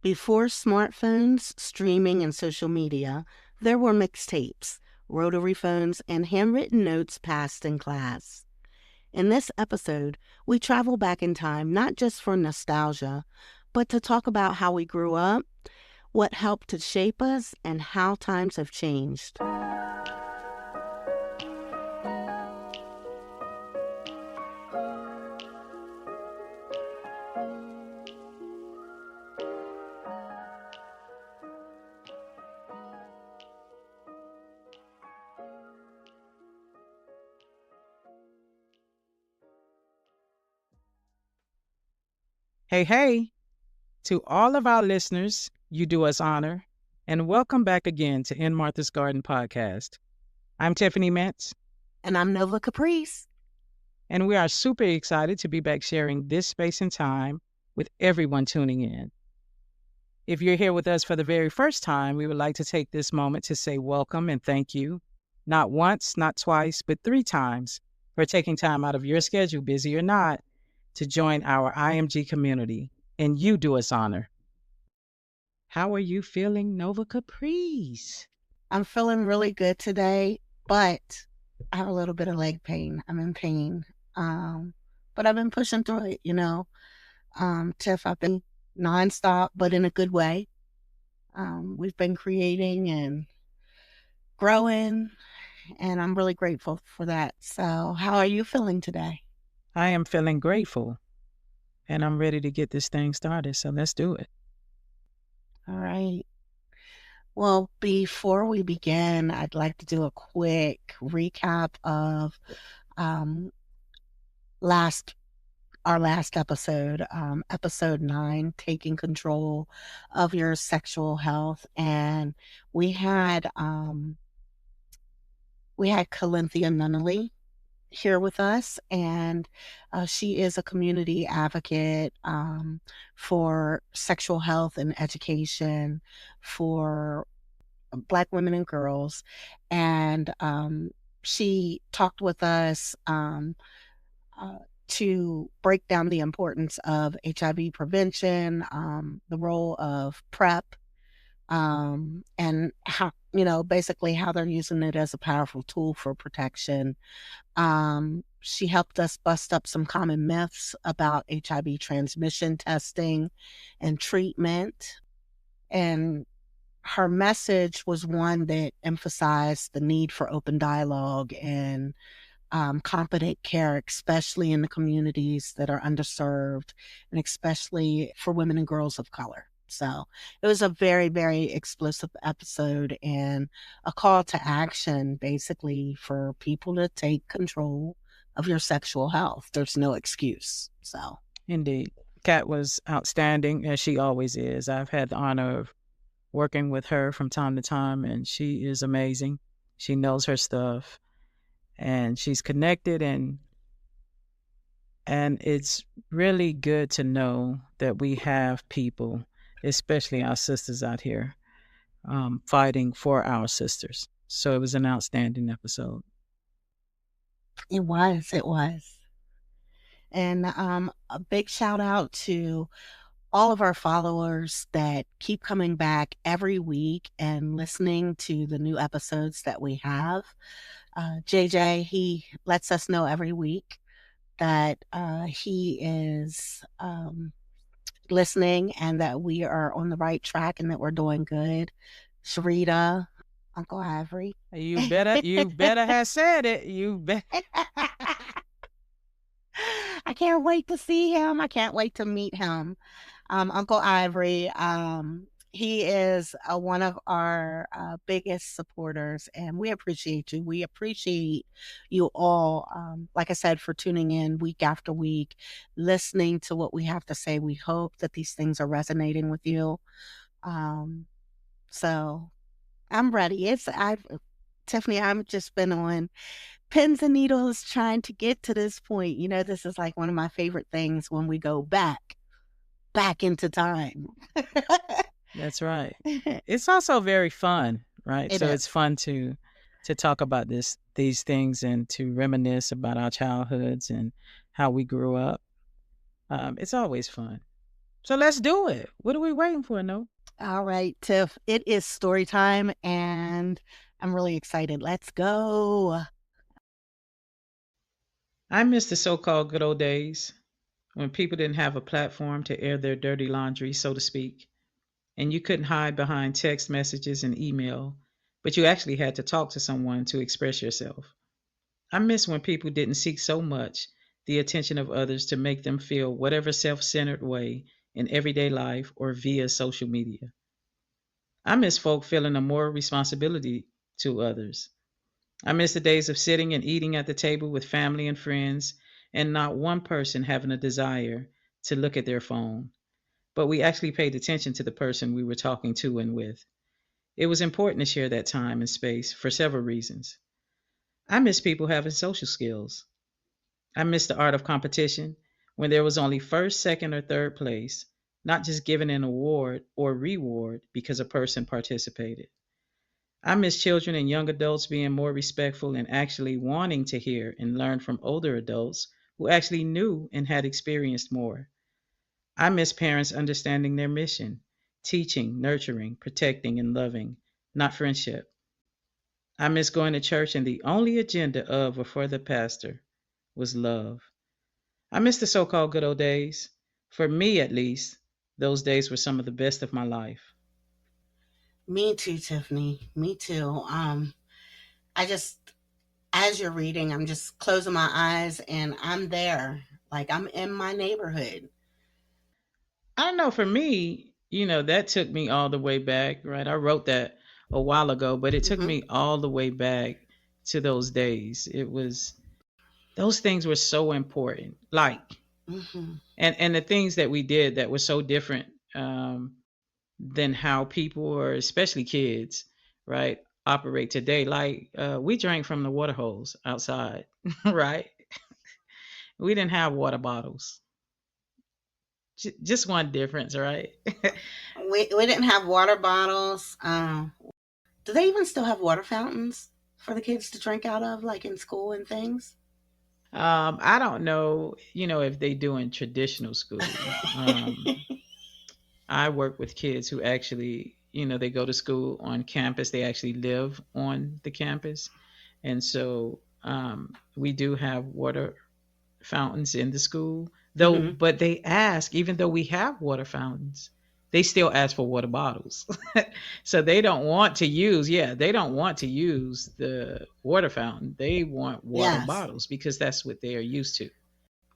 Before smartphones, streaming, and social media, there were mixtapes, rotary phones, and handwritten notes passed in class. In this episode, we travel back in time not just for nostalgia, but to talk about how we grew up, what helped to shape us, and how times have changed. Hey, to all of our listeners, you do us honor, and welcome back again to In Martha's Garden podcast. I'm Tiffani Mintz, And I'm Nova Caprice. and we are super excited to be back sharing this space and time with everyone tuning in. If you're here with us for the very first time, we would like to take this moment to say welcome and thank you, not once, not twice, but 3 times for taking time out of your schedule, busy or not, to join our IMG community, and you do us honor. How are you feeling, Nova Caprice? I'm feeling really good today, but I have a little bit of leg pain. I'm in pain. But I've been pushing through it. Tiff, I've been nonstop, but in a good way. We've been creating and growing, and I'm really grateful for that. So, how are you feeling today? I am feeling grateful, and I'm ready to get this thing started, so let's do it. All right. Well, before we begin, I'd like to do a quick recap of um, our last episode, episode 9, taking control of your sexual health, and we had Calinthia Nunnally here with us, and she is a community advocate for sexual health and education for Black women and girls, and she talked with us uh, to break down the importance of HIV prevention, the role of PrEP, and how, basically how they're using it as a powerful tool for protection. She helped us bust up some common myths about HIV transmission testing and treatment. And her message was one that emphasized the need for open dialogue and competent care, especially in the communities that are underserved and especially for women and girls of color. So it was a very, very explicit episode and a call to action basically for people to take control of your sexual health. There's no excuse. So, Indeed. Kat was outstanding, as she always is. I've had the honor of working with her from time to time, and she is amazing. She knows her stuff, and she's connected, and it's really good to know that we have people, especially our sisters out here, fighting for our sisters. So it was an outstanding episode. it was. And a big shout out to all of our followers that keep coming back every week and listening to the new episodes that we have. JJ, he lets us know every week that he is listening and that we are on the right track and that we're doing good. Sharita, Uncle Ivory. You better have said it. You bet. I can't wait to see him. I can't wait to meet him. Uncle Ivory, he is one of our biggest supporters, and we appreciate you. We appreciate you all, like I said, for tuning in week after week, listening to what we have to say. We hope that these things are resonating with you. So I'm ready. Tiffani, I've just been on pins and needles trying to get to this point. This is like one of my favorite things when we go back into time. That's right. It's also very fun, right? It So is. it's fun to talk about these things and to reminisce about our childhoods and how we grew up. It's always fun. So let's do it. What are we waiting for, no? All right, Tiff, it is story time and I'm really excited. Let's go. I miss the so called good old days when people didn't have a platform to air their dirty laundry, so to speak, and you couldn't hide behind text messages and email, but you actually had to talk to someone to express yourself. I miss when people didn't seek so much the attention of others to make them feel whatever self centered way in everyday life or via social media. I miss folk feeling a more responsibility to others. I miss the days of sitting and eating at the table with family and friends and not one person having a desire to look at their phone, but we actually paid attention to the person we were talking to and with. It was important to share that time and space for several reasons. I miss people having social skills. I miss the art of competition when there was only first, second, or third place, not just giving an award or reward because a person participated. I miss children and young adults being more respectful and actually wanting to hear and learn from older adults who actually knew and had experienced more. I miss parents understanding their mission, teaching, nurturing, protecting, and loving, not friendship. I miss going to church and the only agenda of or for the pastor was love. I miss the so called good old days. For me, at least, those days were some of the best of my life. Me too, Tiffany. Me too. I just as you're reading, I'm just closing my eyes and I'm there. Like I'm in my neighborhood. I don't know, for me, that took me all the way back, right? I wrote that a while ago, but it took Mhm. me all the way back to those days. Those things were so important. Like, Mhm. and the things that we did that were so different than how people, or especially kids, right, operate today. Like, we drank from the water hose outside, right? We didn't have water bottles. Just one difference, right? We didn't have water bottles. Do they even still have water fountains for the kids to drink out of, like in school and things? I don't know, if they do in traditional school. I work with kids who actually, they go to school on campus. They actually live on the campus. And so we do have water fountains in the school, though, Hmm. but they ask, even though we have water fountains, they still ask for water bottles. So they don't want to use, they don't want to use the water fountain. They want water Yes. bottles because that's what they are used to,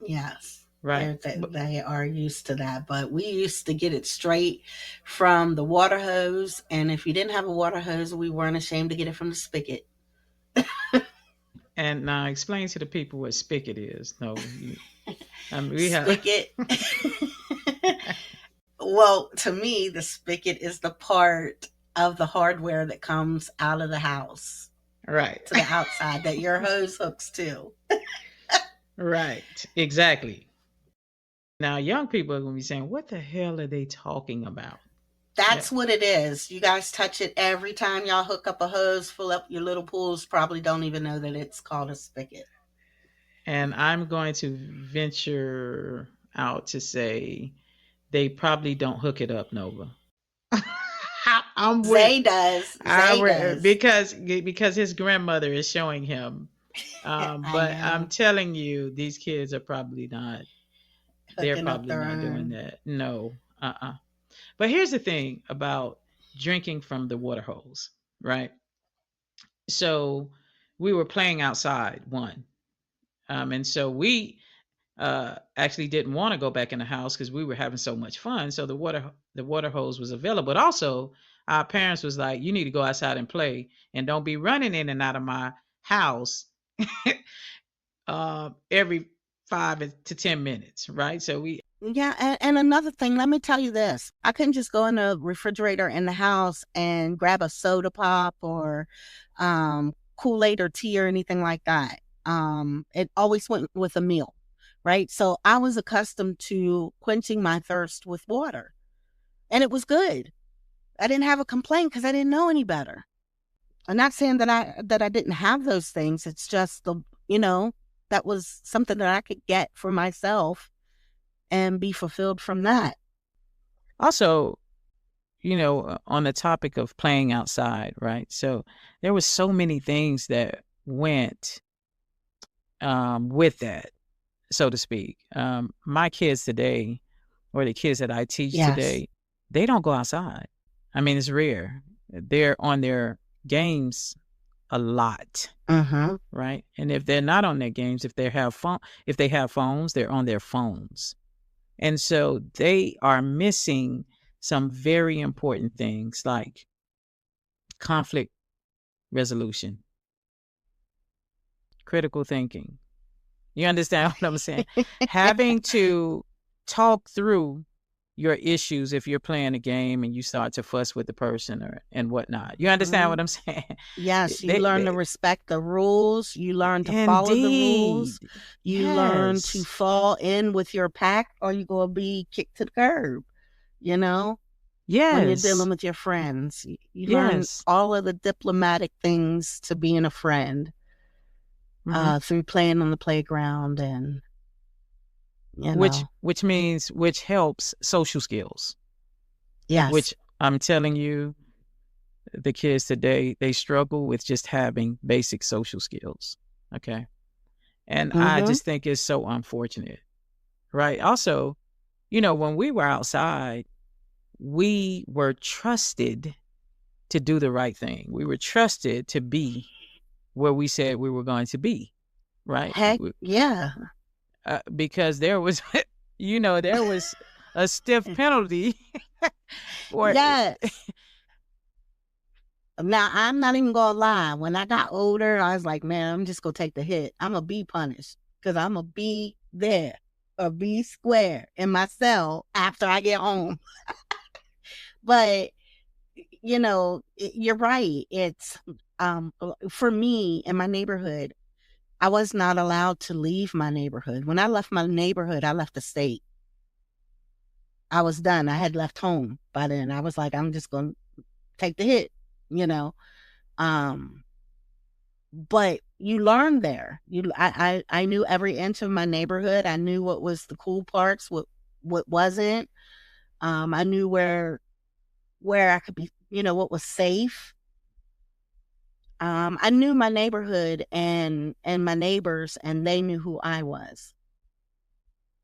Yes. right? They are used to that, but we used to get it straight from the water hose. And if you didn't have a water hose, we weren't ashamed to get it from the spigot. And now explain to the people what spigot is. No, we have. Spigot. Well, to me, the spigot is the part of the hardware that comes out of the house Right. to the outside that your hose hooks to. Right. Exactly. Now, young people are going to be saying, what the hell are they talking about? Yeah. That's what it is. You guys touch it every time y'all hook up a hose, fill up your little pools, probably don't even know that it's called a spigot. And I'm going to venture out to say they probably don't hook it up, Nova. I'm with, Zay does. Zay does. because his grandmother is showing him. I But I'm know. telling you, these kids are probably not. They're Hooking up probably their not doing own. that. No. But here's the thing about drinking from the water hose, right? So we were playing outside one, and so we actually didn't want to go back in the house because we were having so much fun. So the water hose was available. But also, our parents was like, "You need to go outside and play, and don't be running in and out of my house every 5 to 10 minutes." Right? So we Yeah, and another thing, let me tell you this. I couldn't just go in the refrigerator in the house and grab a soda pop or Kool-Aid or tea or anything like that. It always went with a meal, right? So I was accustomed to quenching my thirst with water, and it was good. I didn't have a complaint because I didn't know any better. I'm not saying that I didn't have those things. It's just you know, that was something that I could get for myself and be fulfilled from that. Also, on the topic of playing outside, right? So there was so many things that went with that, so to speak. My kids today, or the kids that I teach Yes. today, they don't go outside. I mean, it's rare. They're on their games a lot, Mhm. right? And if they're not on their games, if they have phones, they're on their phones. And so they are missing some very important things like conflict resolution, critical thinking. You understand what I'm saying? Having to talk through your issues if you're playing a game and you start to fuss with the person or and whatnot. You understand what Mhm. I'm saying? Yes, you learn to They respect the rules, you learn to follow the rules, indeed. you learn to Yes. fall in with your pack or you're gonna be kicked to the curb, you know, when you're dealing Yes. with your friends. You learn Yes. all of the diplomatic things to being a friend, Mhm. through playing on the playground and, you Which know. which helps social skills, Yes. which I'm telling you, the kids today, they struggle with just having basic social skills. Okay. And I Mhm. just think it's so unfortunate, right? Also, when we were outside, we were trusted to do the right thing. We were trusted to be where we said we were going to be, right? Heck yeah. Because there was, there was a stiff penalty for Yes. Now, I'm not even gonna lie. When I got older, I was like, man, I'm just gonna take the hit. I'm gonna be punished because I'm gonna be there or be square in my cell after I get home. But you're right. It's for me in my neighborhood, I was not allowed to leave my neighborhood. When I left my neighborhood, I left the state. I was done. I had left home by then. I was like, I'm just gonna take the hit, you know. Um, but you learn there. I knew every inch of my neighborhood. I knew what was the cool parts, what wasn't. I knew where I could be, what was safe. I knew my neighborhood and my neighbors, and they knew who I was.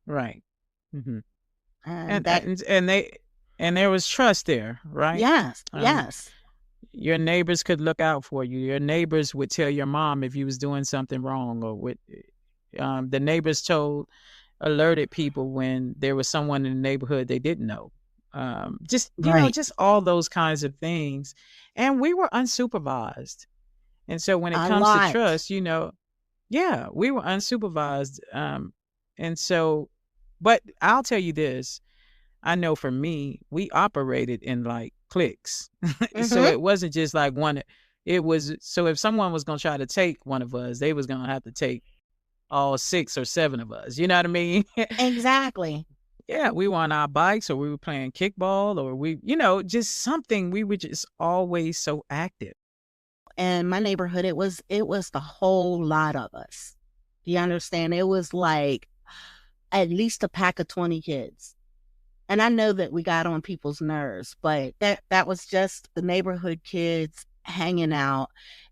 right. Hmm. And And, that, and and they and there was trust there, right? yes, Um, yes, your neighbors could look out for you. Your neighbors would tell your mom if you was doing something wrong, or the neighbors alerted people when there was someone in the neighborhood they didn't know. Just right, just all those kinds of things, and we were unsupervised. And so when it a comes to lot. trust, yeah, we were unsupervised. And so, but I'll tell you this, I know for me, we operated in like cliques. So Hmm. it wasn't just like one. It was so if someone was going to try to take one of us, they was going to have to take all six or seven of us. You know what I mean? Exactly. Yeah, we were on our bikes or we were playing kickball or just something. We were just always so active. And my neighborhood, it was the whole lot of us. Do you understand? It was like at least a pack of 20 kids. And I know that we got on people's nerves, but that was just the neighborhood kids hanging out.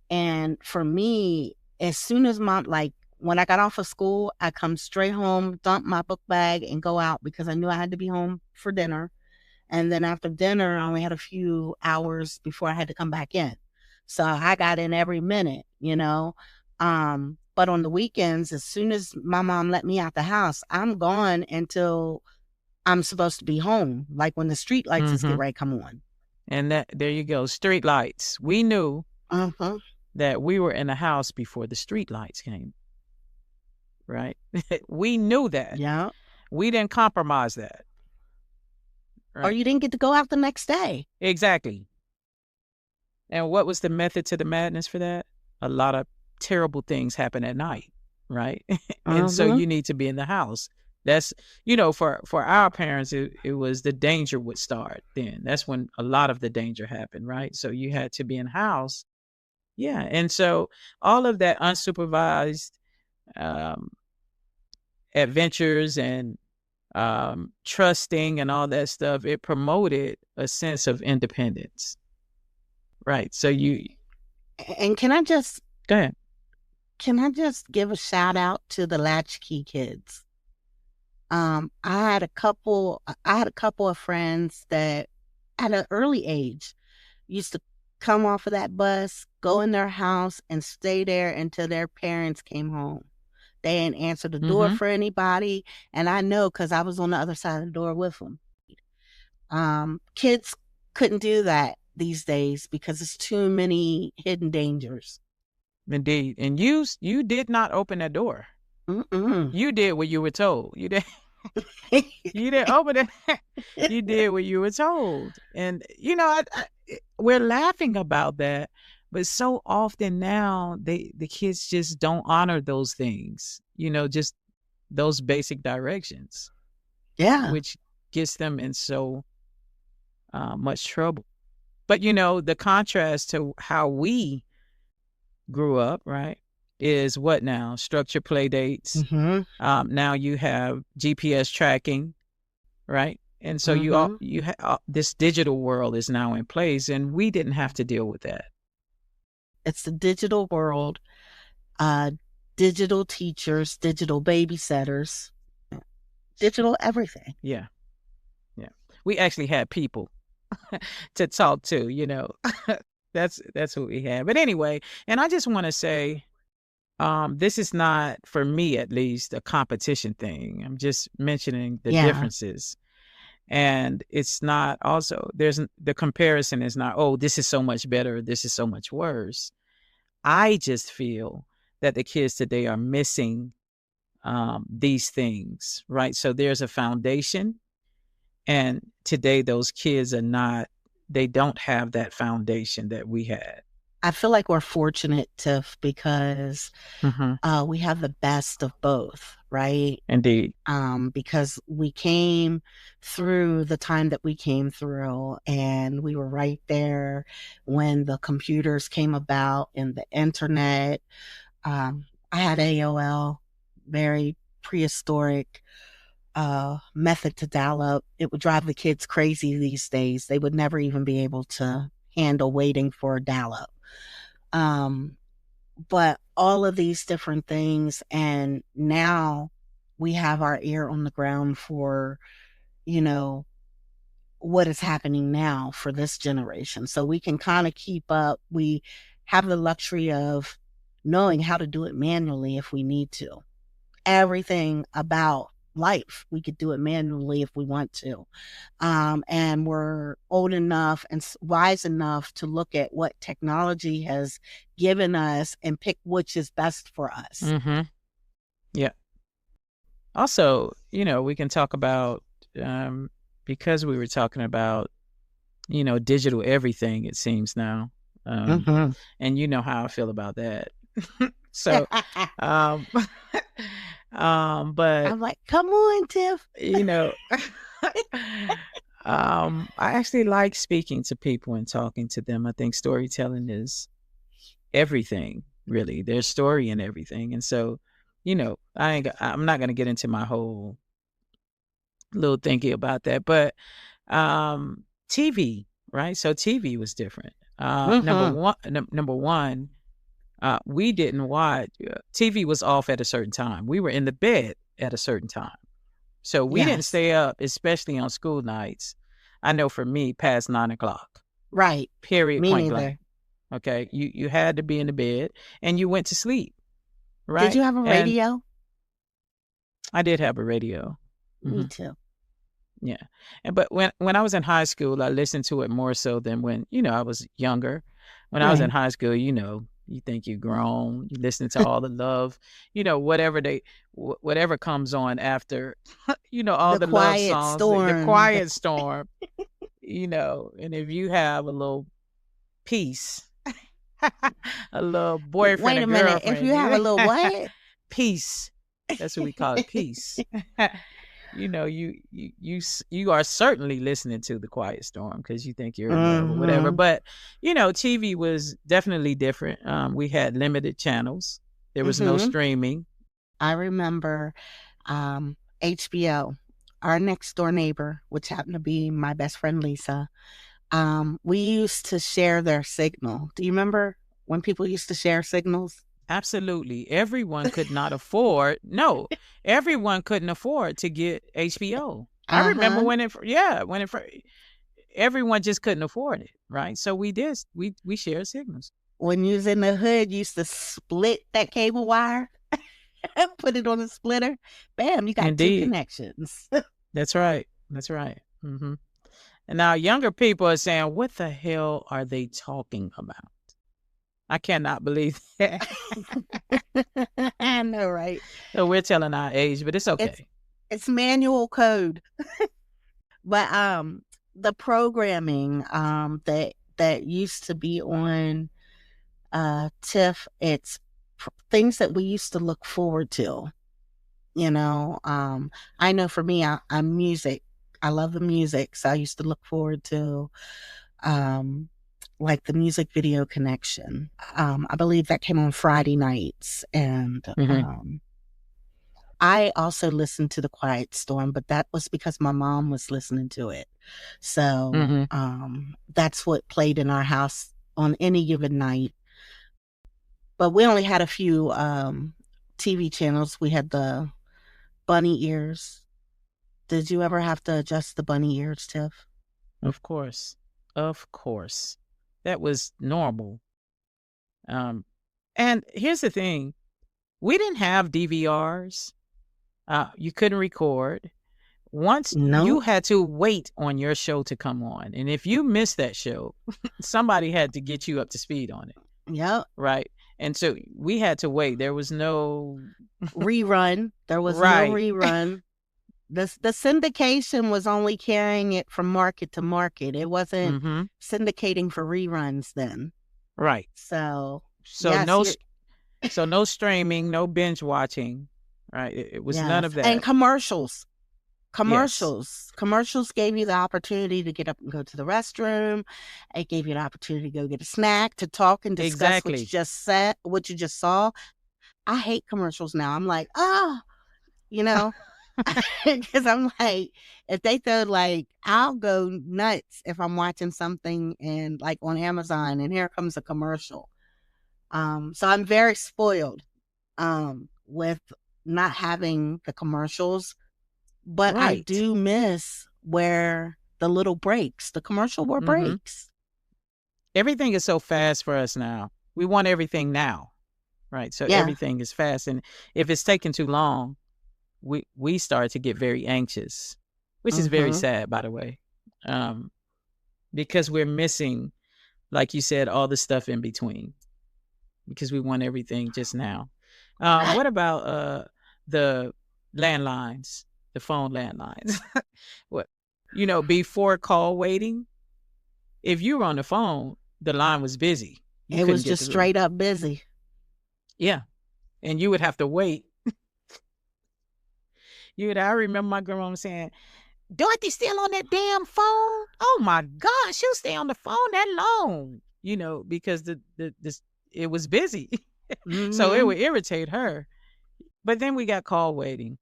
And for me, as soon as when I got off of school, I come straight home, dump my book bag, and go out because I knew I had to be home for dinner. And then after dinner, I only had a few hours before I had to come back in. So I got in every minute. But on the weekends, as soon as my mom let me out the house, I'm gone until I'm supposed to be home, like when the street lights is get Hmm. ready to come on. And there you go, street lights. We knew Uh-huh. that we were in the house before the street lights came, right? We knew that. Yeah. We didn't compromise that, Or right? you didn't get to go out the next day. Exactly. And what was the method to the madness for that? A lot of terrible things happen at night, right? And so Uh-huh. you need to be in the house. That's, for our parents, it was the danger would start then. That's when a lot of the danger happened, right? So you had to be in house. Yeah. And so all of that unsupervised um, adventures and trusting and all that stuff, it promoted a sense of independence. Right. So And can I just go ahead. give a shout out to the latchkey kids? I had a couple of friends that at an early age used to come off of that bus, go in their house, and stay there until their parents came home. They didn't answer the door Mm-hmm. for anybody, and I know because I was on the other side of the door with them. Kids couldn't do that these days because it's too many hidden dangers. Indeed. And you did not open that door. Mm-mm. You did what you were told. You did. You didn't open it. You did what you were told. And, we're laughing about that. But so often now, the kids just don't honor those things, just those basic directions, Yeah. which gets them in so much trouble. But, the contrast to how we grew up, right, is what now? Structured play dates. Mm-hmm. Now you have GPS tracking, right? And so Mm-hmm. this digital world is now in place, and we didn't have to deal with that. It's the digital world, digital teachers, digital babysitters, digital everything. Yeah. Yeah. We actually had people to talk to. That's what we had. But anyway, and I just want to say, this is not, for me at least, a competition thing. I'm just mentioning the differences. And it's not also, the comparison is not, oh, this is so much better, this is so much worse. I just feel that the kids today are missing these things, right? So there's a foundation, and today those kids they don't have that foundation that we had. I feel like we're fortunate, Tiff, because Mm-hmm. we have the best of both, right? Indeed. Because we came through the time that we came through, and we were right there when the computers came about and the internet. I had AOL, very prehistoric method to dial up. It would drive the kids crazy these days. They would never even be able to handle waiting for a dial up. But all of these different things, and now we have our ear on the ground for, what is happening now for this generation. So we can kind of keep up. We have the luxury of knowing how to do it manually if we need to. Everything about life, we could do it manually if we want to. And we're old enough and wise enough to look at what technology has given us and pick which is best for us. Mm-hmm. Yeah. Also, we can talk about, because we were talking about, digital everything, it seems now. And you know how I feel about that. So, but I'm like, come on, Tiff. I actually like speaking to people and talking to them. I think storytelling is everything, really. There's story in everything. And so, I'm not going to get into my whole little thinking about that, but TV, right? So TV was different. Number one, we didn't watch. TV was off at a certain time. We were in the bed at a certain time. So we didn't stay up, especially on school nights. I know for me, past 9:00. Right. Period. Me Point neither. blank. Okay. You had to be in the bed and you went to sleep. Right. Did you have a radio? I did have a radio. Me too. Yeah. But when I was in high school, I listened to it more so than when, I was younger. When I was in high school, you think you're grown, you listen to all the love, whatever comes on after, all the love songs, the quiet storm, and if you have a little peace, a little boyfriend, wait a minute, if you have a little what? Peace. That's what we call it, peace. You are certainly listening to the quiet storm because you think you're in love or whatever. But TV was definitely different. We had limited channels. There was no streaming. I remember HBO. our next door neighbor, which happened to be my best friend Lisa, we used to share their signal. Do you remember when people used to share signals? Absolutely. Everyone could not afford. No, everyone couldn't afford to get HBO. I remember Uh-huh. everyone just couldn't afford it, right? So we did. We shared signals. When you was in the hood, you used to split that cable wire and put it on a splitter. Bam, you got two Indeed. connections. That's right. That's right. And now younger people are saying, what the hell are they talking about? I cannot believe that. I know, right? So we're telling our age, but it's It's okay. it's manual code. But the programming that used to be on TIFF, it's things that we used to look forward to. You know, I know for me, I'm music. I love the music, so I used to look forward to um, like the music video connection. I believe that came on Friday nights, and hmm I also listened to The Quiet Storm, but that was because my mom was listening to it. So hmm that's what played in our house on any given night. But we only had a few TV channels. We had the bunny ears. Did you ever have to adjust the bunny ears, Tiff? Of course. Of course. That was normal. And here's the thing. We didn't have DVRs. You couldn't record. Once you No. had to wait on your show to come on. And if you missed that show, somebody had to get you up to speed on it. Yep. Right. And so we had to wait. There was no Rerun. There was no right. rerun. The syndication was only carrying it from market to market. It wasn't hmm syndicating for reruns then. Right. So So yes, no you're so no streaming, no binge watching. Right. It was none yes. of And that. commercials. Yes. Commercials gave you the opportunity to get up and go to the restroom. It gave you the opportunity to go get a snack, to talk and discuss what you Exactly. just said, what you just saw. I hate commercials now. I'm like, you know, because I'm like, if they throw like, I'll go nuts if I'm watching something and like on Amazon and here comes a commercial. So I'm very spoiled with not having the commercials, but I Right. do miss where the little breaks, the commercial were hmm breaks. Everything is so fast for us now. We want everything now. Right. So Yeah. everything is fast. And if it's taking too long, we start to get very anxious, which is very Mm-hmm. sad, by the way. Um, because we're missing, like you said, all the stuff in between because we want everything just now. What about the landlines, the phone landlines? What, before call waiting, if you were on the phone, the line was busy. You It was couldn't get just through. straight up busy. Yeah. And you would have to wait. I remember my grandma saying, Dorothy still on that damn phone? Oh my God, she'll stay on the phone that long. Because it was busy. So it Mm-hmm. would irritate her. But then we got call waiting.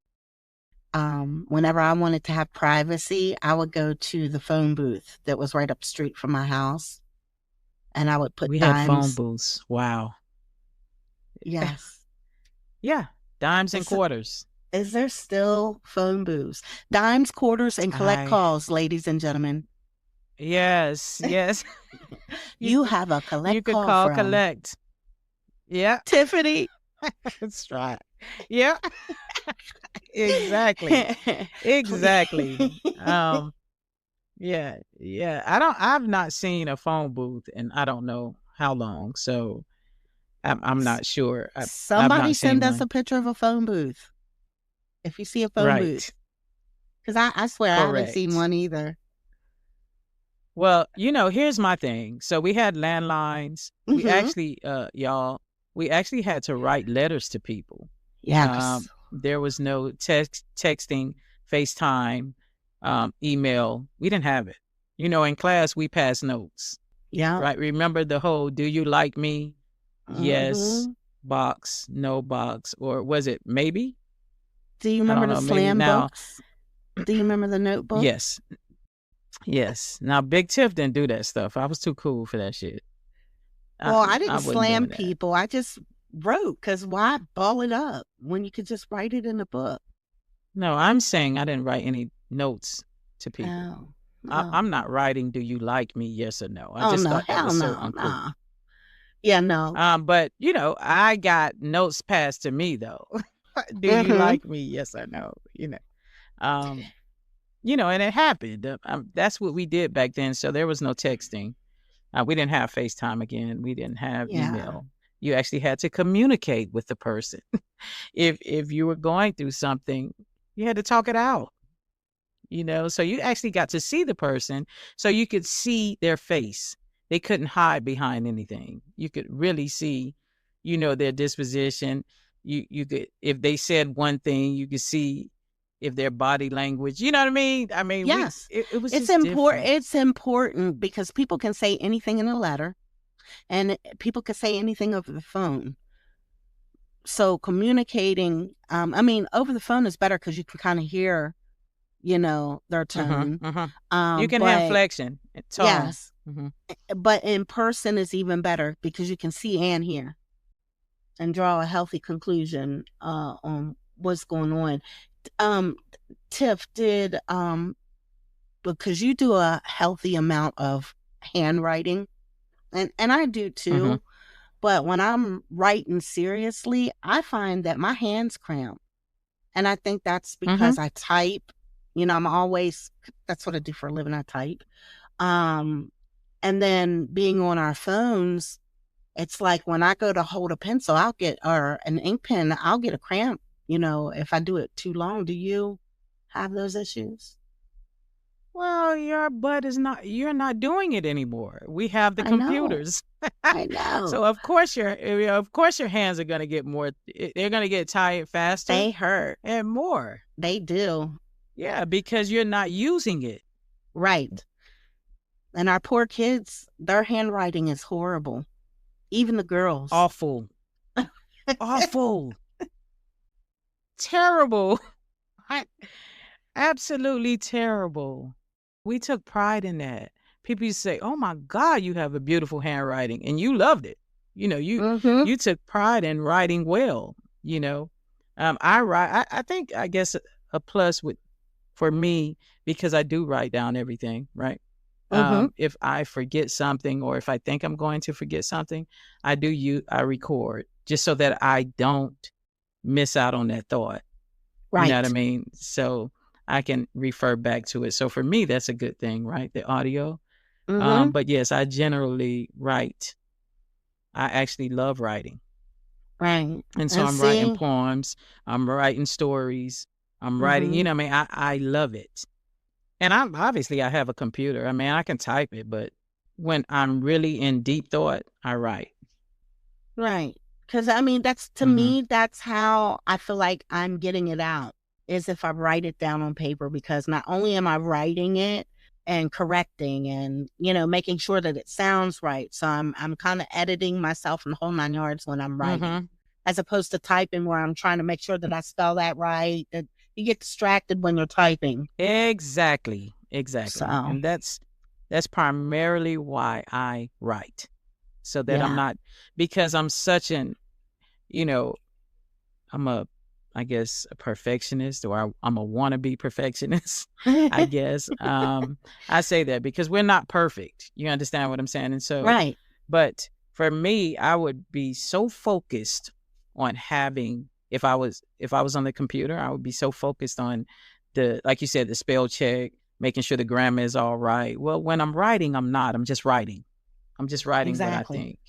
Whenever I wanted to have privacy, I would go to the phone booth that was right up the street from my house, and I would put We had phone dimes. booths. Wow. Yes. Yeah. Dimes and Is quarters. is there still phone booths? Dimes, quarters, and collect I calls, ladies and gentlemen. yes, yes. you You have a you collect could call call from collect. Yeah. Tiffany. That's right. Yeah. Exactly. Exactly. Yeah, yeah. I've not seen a phone booth and I don't know how long. So I'm not sure. I've Somebody not seen send us one. a picture of a phone booth if you see a phone booth. Right. Because I swear I haven't seen Correct. one either. Well, here's my thing. So we had landlines. We Mm-hmm. actually, y'all, we actually had to write letters to people. Yes. There was no texting, FaceTime, email. We didn't have it. In class we passed notes. Yeah. Right. Remember the whole "Do you like me?" Yes, Mm-hmm. box, no box, or was it maybe? Do you I remember don't the know. Maybe slam now. books? Do you remember the notebook? Yes. Yes. Now, Big Tiff didn't do that stuff. I was too cool for that shit. Well, I I didn't wasn't slam doing that. people. I just wrote, because why ball it up when you could just write it in a book? No, I'm saying I didn't write any notes to people. Oh, oh, I'm not writing, do you like me? Yes or no. I oh just no, thought that hell was so no, uncool. nah. Yeah, no. But I got notes passed to me though. Do you Mm-hmm. like me? Yes or no? Um, and it happened. That's what we did back then. So there was no texting. We didn't have FaceTime again. We didn't have Yeah. email. You actually had to communicate with the person. If you were going through something, you had to talk it out. So you actually got to see the person, so you could see their face. They couldn't hide behind anything. You could really see, their disposition. You could, if they said one thing, you could see if their body language, you know what I mean? I mean, Yes. it was It's just important. different. It's important because people can say anything in a letter, and people can say anything over the phone. So communicating, I mean, over the phone is better because you can kind of hear, their tone. You can have But inflection, tone. yes, Mm-hmm. but in person is even better because you can see and hear and draw a healthy conclusion on what's going on. Um, Tiff, did because you do a healthy amount of handwriting, and I do Mm-hmm. too. But when I'm writing seriously, I find that my hands cramp. And I think that's Mm-hmm. because I type. I'm always, that's what I do for a living. I type. Um, and then being on our phones, it's like when I go to hold a pencil, or an ink pen, I'll get a cramp, if I do it too long. Do you have those issues? Well, your butt is not, you're not doing it anymore. We have the I know. computers. I know. So of course your hands are going to get more, they're going to get tired faster They hurt. and more. They do. Yeah, because you're not using it. Right. And our poor kids, their handwriting is horrible. Even the girls. Awful. Awful. Terrible. I- Absolutely terrible. We took pride in that. People used to say, "Oh my God, you have a beautiful handwriting," and you loved it. You Mm-hmm. you took pride in writing well. You know, I write. I think I guess a plus with for me because I do write down everything. Right. Mm-hmm. If I forget something or if I think I'm going to forget something, I record just so that I don't miss out on that thought. You know what I Right. mean? So I can refer back to it. So for me, that's a good thing, right? The audio. Mm-hmm. But yes, I generally write. I actually love writing. Right. And so And I'm writing see, poems, I'm writing stories, I'm writing, mm-hmm. I mean, I love it. And I have a computer. I mean, I can type it, but when I'm really in deep thought, I write. Right. Because I mean, that's to Hmm. me, that's how I feel like I'm getting it out, is if I write it down on paper, because not only am I writing it and correcting and, making sure that it sounds right. So I'm kind of editing myself in the whole 9 yards when I'm writing, Hmm. as opposed to typing where I'm trying to make sure that I spell that right. That you get distracted when you're typing. Exactly. Exactly. So And that's primarily why I write. So that I'm yeah. not because I'm such an, you know, I'm a I guess a perfectionist or I'm a wannabe perfectionist, I guess. I say that because we're not perfect. You understand what I'm saying? And so Right. but for me, I would be so focused on having if I was on the computer, I would be so focused on the like you said, the spell check, making sure the grammar is all right. Well, when I'm writing, I'm not. I'm just writing. I'm just writing what I Exactly. think.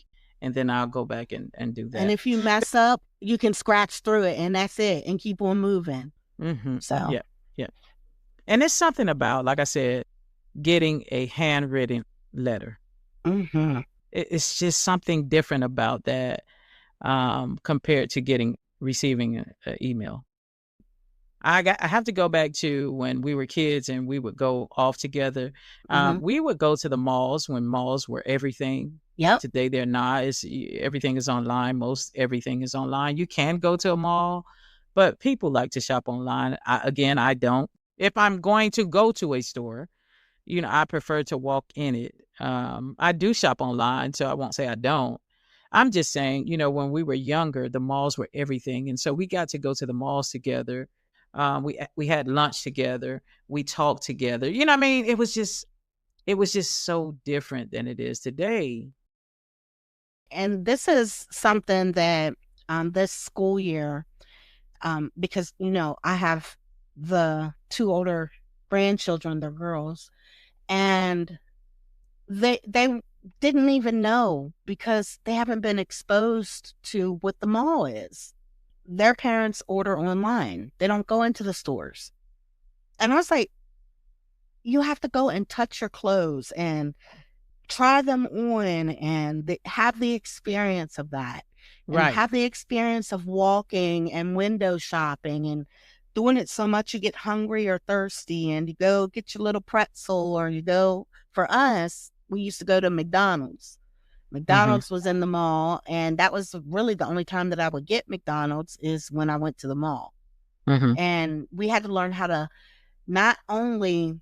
And then I'll go back and do And that. if you mess up, you can scratch through it and that's it and keep on moving. Mm-hmm. So, Yeah. Yeah. And it's something about, like I said, getting a handwritten letter. hmm It's just something different about that compared to receiving an email. I have to go back to when we were kids and we would go off together. hmm We would go to the malls when malls were everything. Yep. Today they're not. Everything is online. Most everything is online. You can go to a mall, but people like to shop online. I don't. If I'm going to go to a store, I prefer to walk in it. I do shop online, so I won't say I don't. I'm just saying, when we were younger, the malls were everything, and so we got to go to the malls together. We had lunch together. We talked together. You know what I mean? It was just so different than it is today. And this is something that this school year, because, I have the two older grandchildren, they're girls, and they didn't even know because they haven't been exposed to what the mall is. Their parents order online. They don't go into the stores. And I was like, you have to go and touch your clothes and try them on and have the experience of that, and Right. have the experience of walking and window shopping and doing it so much you get hungry or thirsty and you go get your little pretzel, or you go, for us, we used to go to McDonald's. Mhm. McDonald's was in the mall, and that was really the only time that I would get McDonald's is when I went to the mall. Mhm. And we had to learn how to not only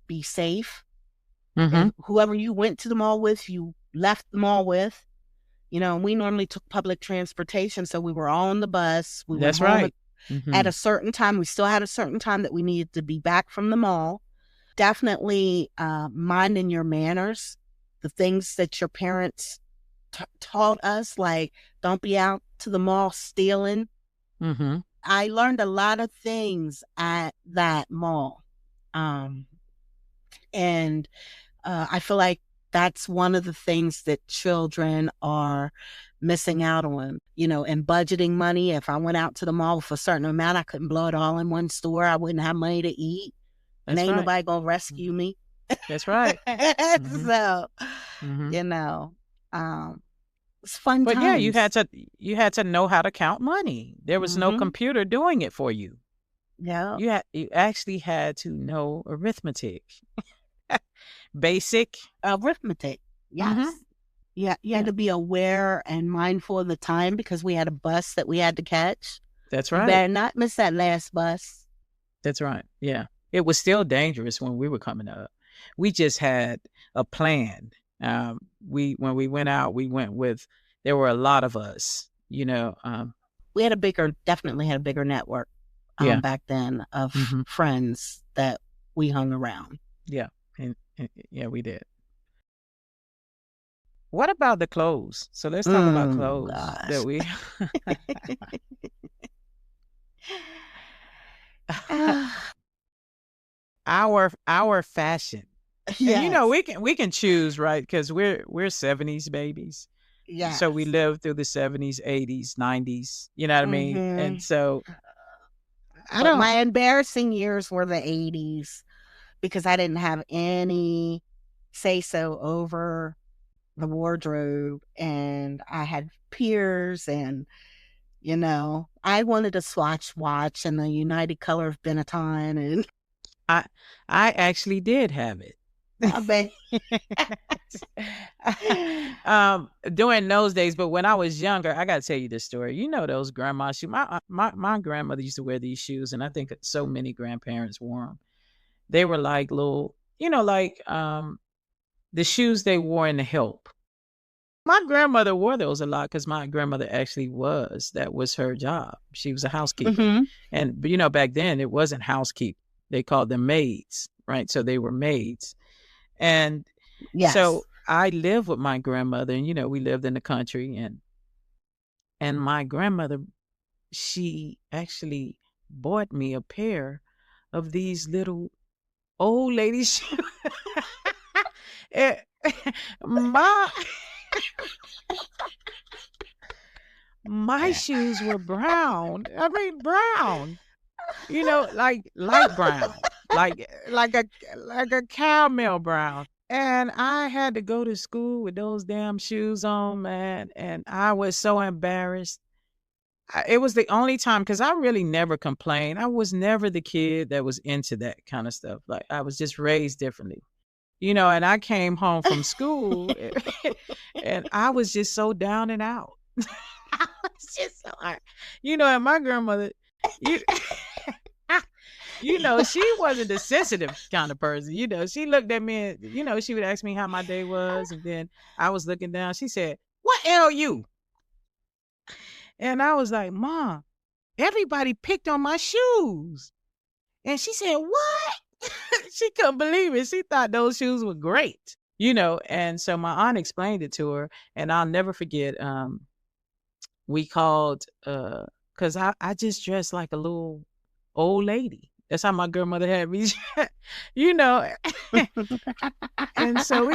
be safe, Mhm. and whoever you went to the mall with, you left the mall with. We normally took public transportation, so we were all on the bus. We went That's home right. at a Mhm. certain time. We still had a certain time that we needed to be back from the mall. Definitely minding your manners, the things that your parents taught us, like don't be out to the mall stealing. Mhm. I learned a lot of things at that mall. Um, and I feel like that's one of the things that children are missing out on, and budgeting money. If I went out to the mall with a certain amount, I couldn't blow it all in one store. I wouldn't have money to eat, and That's ain't right. nobody gonna Mm. rescue me. That's right. Mhm. So, Mhm. you know, um, it's fun But yeah, you had times. to you had to know how to count money. There was no Mm-hmm. computer doing it for you. Yeah. You actually had to know arithmetic. Basic. Arithmetic. Mhm. Yes. Yeah. You had Yeah. to be aware and mindful of the time because we had a bus that we had to catch. That's You right. better not miss that last bus. That's right. Yeah. It was still dangerous when we were coming up. We just had a plan. We when we went out, we went with there were a lot of us, We definitely had a bigger network yeah. back then of Mhm. friends that we hung around. Yeah. And yeah, we did. What about the clothes? So let's talk about Oh clothes that gosh. we Ah, our fashion. And yes. we can choose, right? Because we're 70s babies. So we Yes. lived through the 70s, 80s, 90s, you know what I mean? And Hmm. so I But don't my embarrassing years were the 80s because I didn't have any say so over the wardrobe, and I had peers, and I wanted a Swatch watch and the United Color of Benetton, and I I actually did have it. I bet. During those days, but when I was younger, I gotta tell you this story. You know those grandma shoes. My grandmother used to wear these shoes, and I think so many grandparents wore them. They were like little, the shoes they wore in the help. My grandmother wore those a lot because my grandmother actually that was her job. She was a housekeeper. Hmm. And, but, back then it wasn't housekeeping. They called them maids, right? So they were maids. And so Yes. I lived with my grandmother, and, we lived in the country. And my grandmother, she actually bought me a pair of these little old lady shoes. Eh, my my shoes were brown. I mean brown. Like light brown. Like a caramel brown. And I had to go to school with those damn shoes on, man, and I was so embarrassed. It was the only time because I really never complained. I was never the kid that was into that kind of stuff. Like I was just raised differently. And I came home from school and I was just so down and out. I was just so and my grandmother, you She wasn't the sensitive kind of person. She looked at me and, she would ask me how my day was. And then I was looking down. She said, "What ail you?" And I was like, "Mom, everybody picked on my shoes." And she said, "What?" She couldn't believe it. She thought those shoes were great. And so my aunt explained it to her. And I'll never forget, we called, because I just dressed like a little old lady. That's how my grandmother had me, you know. And so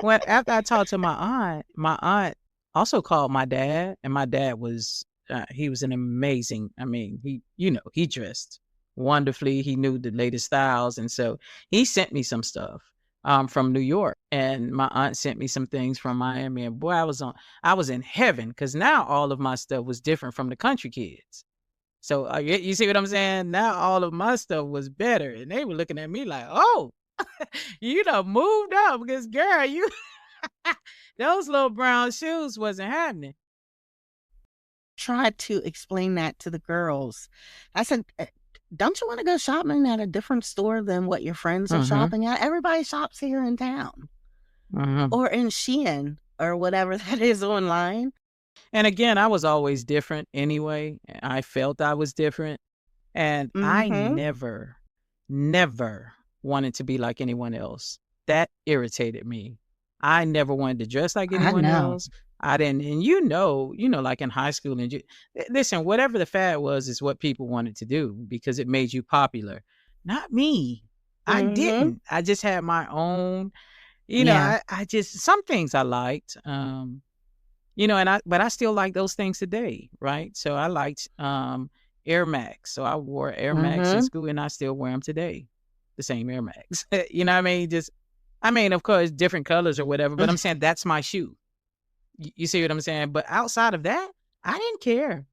after I talked to my aunt also called my dad, and my dad was he was an amazing. I mean, he dressed wonderfully. He knew the latest styles, and so he sent me some stuff from New York, and my aunt sent me some things from Miami. And boy, I was in heaven, because now all of my stuff was different from the country kids. So you see what I'm saying? Now all of my stuff was better, and they were looking at me like, "Oh, you done moved up, because girl, you those little brown shoes wasn't happening." Tried to explain that to the girls. I said, don't you want to go shopping at a different store than what your friends are shopping at? Everybody shops here in town or in Shein or whatever that is online. And again, I was always different anyway. I felt I was different. And I never wanted to be like anyone else. That irritated me. I never wanted to dress like anyone else. I didn't, and like in high school, and listen, whatever the fad was is what people wanted to do because it made you popular. Not me. I didn't. I just had my own, I just, some things I liked, but I still like those things today. Right. So I liked, Air Max. So I wore Air Max in school, and I still wear them today. The same Air Max. You know what I mean? Of course, different colors or whatever, but I'm saying that's my shoe. You see what I'm saying? But outside of that, I didn't care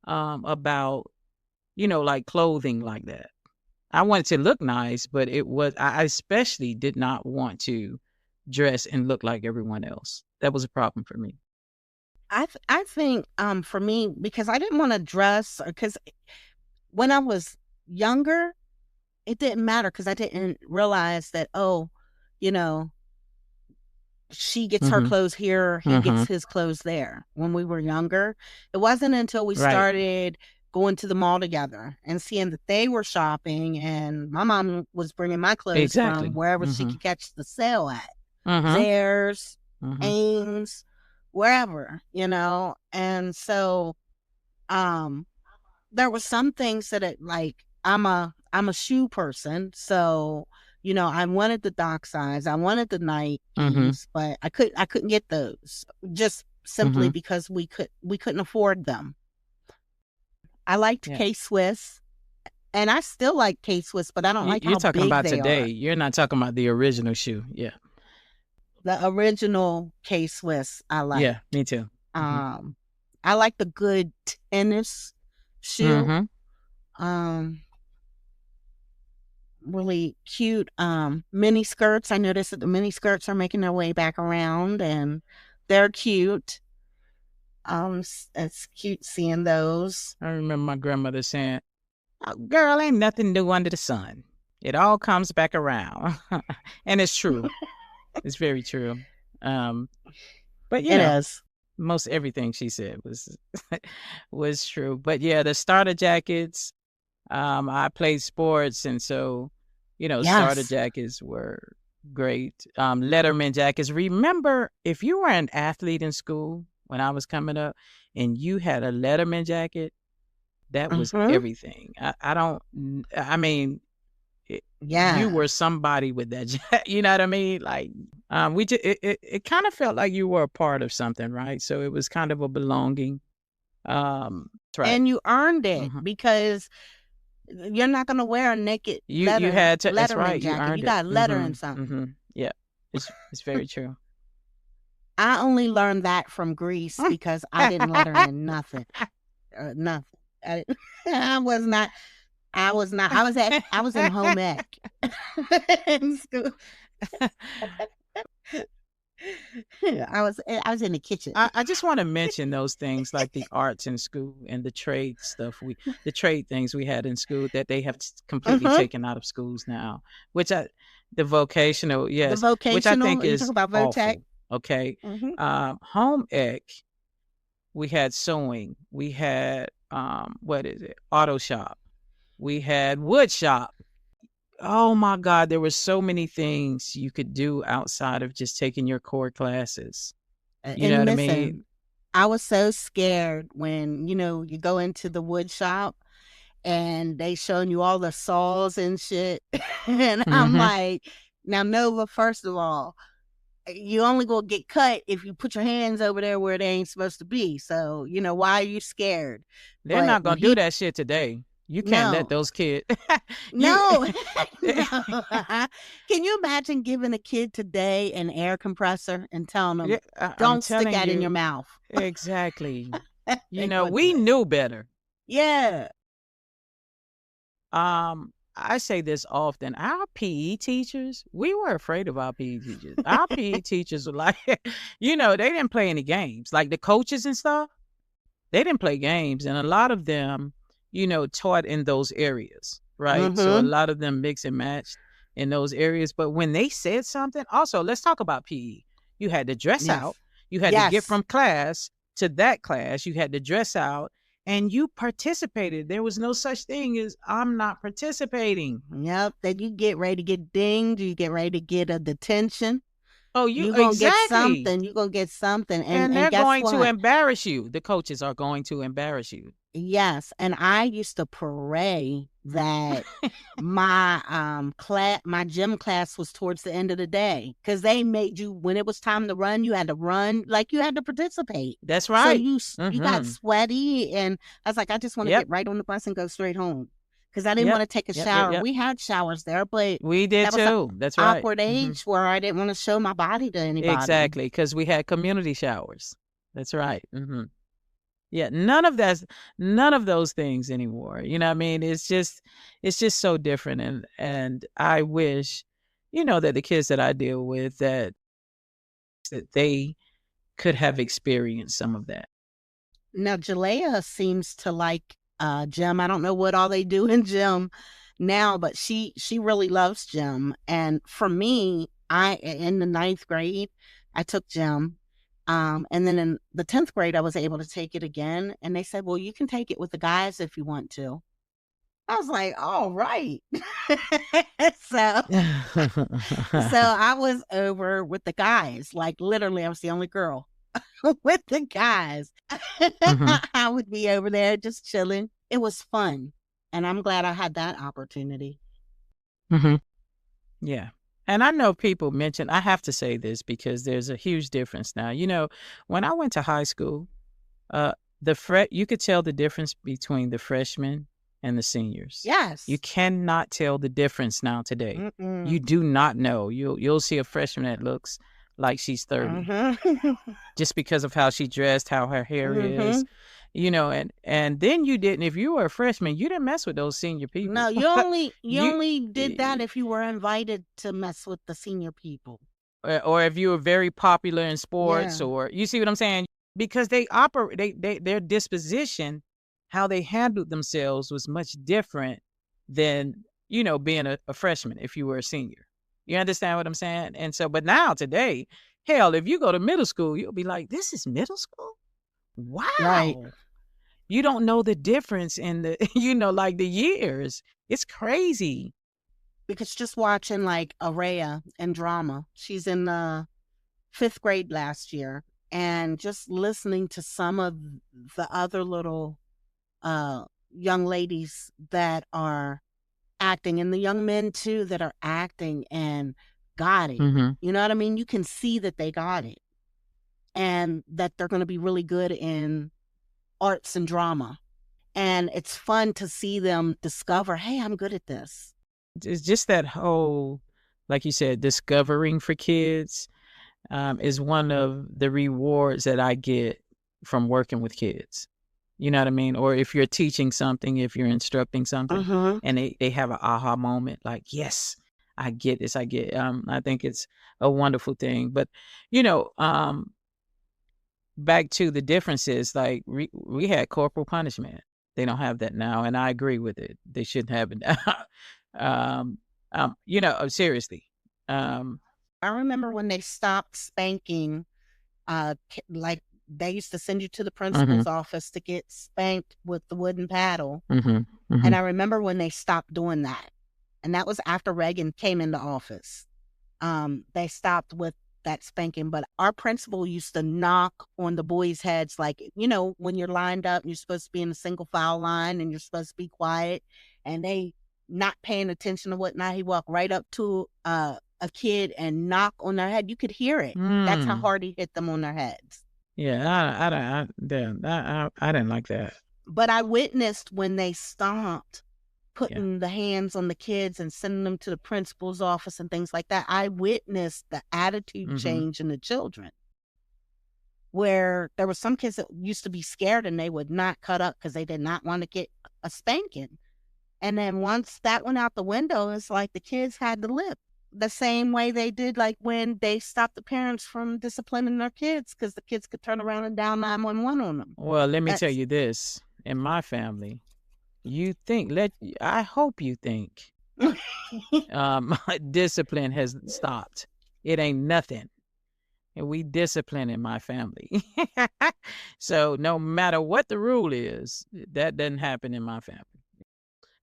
about, like clothing like that. I wanted to look nice, but I especially did not want to dress and look like everyone else. That was a problem for me. I think for me, because I didn't want to dress, because when I was younger, it didn't matter because I didn't realize that, she gets her clothes here, he gets his clothes there. When we were younger, it wasn't until we started going to the mall together and seeing that they were shopping, and my mom was bringing my clothes from wherever she could catch the sale at. Theirs, Ames, wherever, and so there were some things that I'm a shoe person, so I wanted the dock size, I wanted the Nikes, but I couldn't get those just simply because we couldn't afford them. I liked K-Swiss, and I still like K-Swiss, but I don't like how big they are. You're talking about today. You're not talking about the original shoe. Yeah. The original K-Swiss I like. Yeah, me too. I like the good tennis shoe. Really cute mini skirts. I noticed that the mini skirts are making their way back around, and they're cute. It's cute seeing those. I remember my grandmother saying, "Oh, girl, ain't nothing new under the sun. It all comes back around." And it's true. It's very true. But it is. Most everything she said was true. But yeah, the starter jackets. I played sports, and so starter jackets were great. Letterman jackets. Remember, if you were an athlete in school when I was coming up, and you had a Letterman jacket, that was everything. You were somebody with that jacket. You know what I mean? Like, it kind of felt like you were a part of something, right? So it was kind of a belonging. Right. And you earned it because you're not going to wear a naked you had to. That's Letterman right. jacket. You got letter in something. Yeah, it's very true. I only learned that from Greece because I didn't letter in nothing. Nothing. I was not. I was in home ec in school. I was in the kitchen. I just want to mention those things like the arts in school and the trade stuff the trade things we had in school that they have completely Mhm. taken out of schools now, which the vocational, The yes, which I think vocational, you talk is about VOTEC? awful. Okay. Mhm. Home ec, we had sewing, we had what is it? Auto shop. We had wood shop. Oh my God, there were so many things you could do outside of just taking your core classes. You know And what I listen, mean? I was so scared when, you go into the wood shop and they showing you all the saws and shit. And I'm Mhm. like, now Nova, first of all, you only gonna get cut if you put your hands over there where they ain't supposed to be. So, why are you scared? They're But not when gonna do he that shit today. You can't let no, those kids you no, no. Can you imagine giving a kid today an air compressor and telling them, Yeah, I'm don't stick telling that in your you. mouth? Exactly. They gonna do We it. knew better. Yeah. I say this often. Our PE teachers, we were afraid of our PE teachers. Our PE teachers were like, they didn't play any games. Like the coaches and stuff, they didn't play games. And a lot of them, taught in those areas, right? So a Mm-hmm. lot of them mix and matched in those areas. But when they said something, also, let's talk about PE. You had to dress out, Yes. you had to get Yes. from class to that class, you had to dress out, and you participated. There was no such thing as I'm not participating. Yep. Then you get ready to get dinged. You get ready to get a detention. Oh, you You gonna get exactly. something. You gonna get something. And And they're guess going to what? embarrass you. The coaches are going to embarrass you. Yes, and I used to pray that my gym class was towards the end of the day because they made you when it was time to run, you had to run like you had to participate. That's So right. you got Mm-hmm. sweaty, and I was like, I just want to Yep. get right on the bus and go straight home because I didn't want Yep. to take a Yep. Yep. shower. Yep. We had showers there, but We did that was a too. That's right. awkward Mm-hmm. age where I didn't want to show my body to anybody. Exactly. Because we had community showers. That's right. Mm-hmm. Yeah. None of those things anymore. You know what I mean? It's just so different. And I wish, that the kids that I deal with that they could have experienced some of that. Now, Jalea seems to like gym. I don't know what all they do in gym now, but she really loves gym. And for me, I in the ninth grade, I took gym. And then in the 10th grade, I was able to take it again. And they said, well, you can take it with the guys if you want to. I was like, all right. so so I was over with the guys. Like literally, I was the only girl with the guys. Hmm. I would be over there just chilling. It was fun. And I'm glad I had that opportunity. Hmm. Yeah. And I know people mention, I have to say this because there's a huge difference now. When I went to high school, uh, you could tell the difference between the freshmen and the seniors. You Yes. cannot tell the difference now today. You Mm-mm. do not know. You'll see a freshman that looks like she's 30 Mm-hmm. just because of how she dressed, how her hair mm-hmm. is, and then you didn't. If you were a freshman, you didn't mess with those senior No, people. you you only did that if you were invited to mess with the senior people. or if you were very popular in sports, Yeah. or you see what I'm saying, because they operate, their disposition, how they handled themselves was much different than being a freshman if you were a senior. You understand what I'm saying? And so, but now today, hell, if you go to middle school, you'll be like, this is middle school. Right. Wow. You don't know the difference in the like the years. It's crazy. Because just watching like Araya in drama, she's in the 5th grade last year, and just listening to some of the other little young ladies that are acting, and the young men too that are acting and got it. Mhm. You know what I mean? You can see that they got it and that they're going to be really good in arts and drama. And it's fun to see them discover, hey, I'm good at this. It's just that whole, like you said, discovering for kids is one of the rewards that I get from working with kids. You know what I mean? Or if you're teaching something, if you're instructing something, Mm-hmm. and they have an aha moment, like, yes, I get this. I think it's a wonderful thing. But, you know, back to the differences, like we had corporal punishment. They don't have that now. And I agree with it. They shouldn't have it now. Seriously. Um, I remember when they stopped spanking, like they used to send you to the mhm, principal's office to get spanked with the wooden paddle. mhm, And mhm, I remember when they stopped doing that. And that was after Reagan came into office. They stopped with that spanking, but our principal used to knock on the boys' heads, like, when you're lined up, you're supposed to be in a single file line and you're supposed to be quiet, and they not paying attention to whatnot. He walked right up to a kid and knock on their head. You could hear it. That's how mm. hard he hit them on their heads. Yeah, I didn't like that. But I witnessed when they stopped Yeah. putting the hands on the kids and sending them to the principal's office and things like that. I witnessed the attitude Mhm. change in the children, where there were some kids that used to be scared and they would not cut up because they did not want to get a spanking. And then once that went out the window, it's like the kids had to live the same way they did, like when they stopped the parents from disciplining their kids because the kids could turn around and dial 911 on them. Well, let me tell That's you this. In my family, you think I hope you think discipline has stopped. It ain't nothing. And we discipline in my family. So no matter what the rule is, that doesn't happen in my family.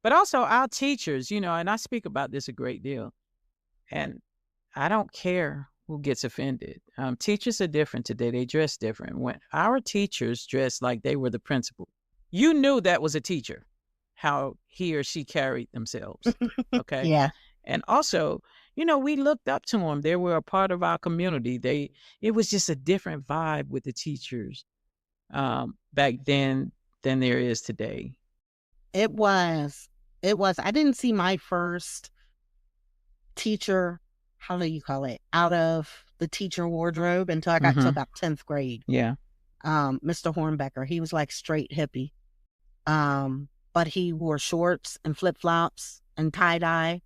But also our teachers, and I speak about this a great deal. And I don't care who gets offended. Teachers are different today. They dress different. When our teachers dressed like they were the principal, you knew that was a teacher, how he or she carried themselves. Okay. yeah. And also, we looked up to them. They were a part of our community. It was just a different vibe with the teachers back then than there is today. It was. It was. I didn't see my first teacher, how do you call it, out of the teacher wardrobe until I got to Mm-hmm. about 10th grade. Yeah. Mr. Hornbecker, he was like straight hippie. But he wore shorts and flip flops and tie dye.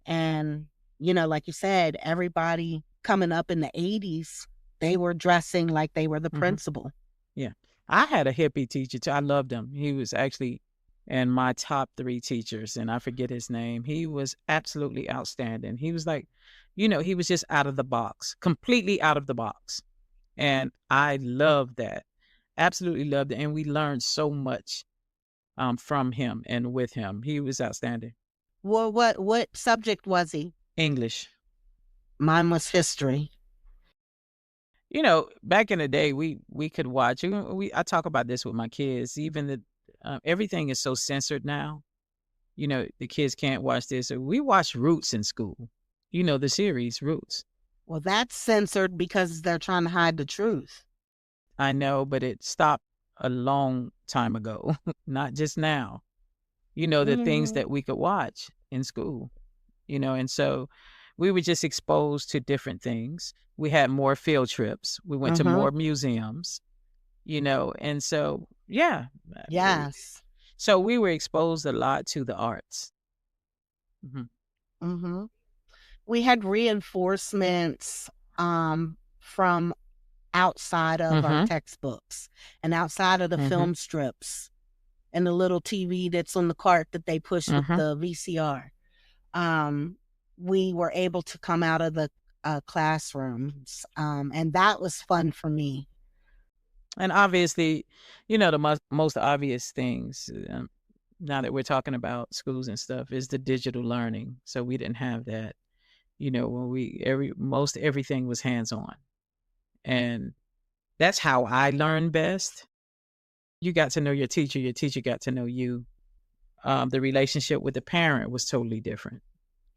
And, like you said, everybody coming up in the 80s, they were dressing like they were the Mm-hmm. principal. Yeah. I had a hippie teacher too. I loved him. He was actually in my top 3 teachers, and I forget his name. He was absolutely outstanding. He was like, he was just out of the box, completely out of the box. And I loved that. Absolutely loved it. And we learned so much from him and with him. He was outstanding. Well, what subject was he? English. Mine was history. Back in the day, we could watch. I talk about this with my kids. Even everything is so censored now. The kids can't watch this. We watch Roots in school. The series Roots. Well, that's censored because they're trying to hide the truth. I know, but it stopped a long time ago, not just now. The things Mhm. that we could watch in school. And so we were just exposed to different things. We had more field trips. We went to Mhm. more museums. And so yeah. Yes. So we were exposed a lot to the arts. Mhm. Mhm. We had reinforcements from outside of our Mhm. textbooks and outside of the Mhm. film strips and the little TV that's on the cart that they push with Mhm. the VCR. Um, we were able to come out of the classrooms, and that was fun for me. And obviously, the most obvious things, now that we're talking about schools and stuff, is the digital learning. So we didn't have that, when most everything was hands on. And that's how I learned best. You got to know your teacher got to know you. The relationship with the parent was totally different,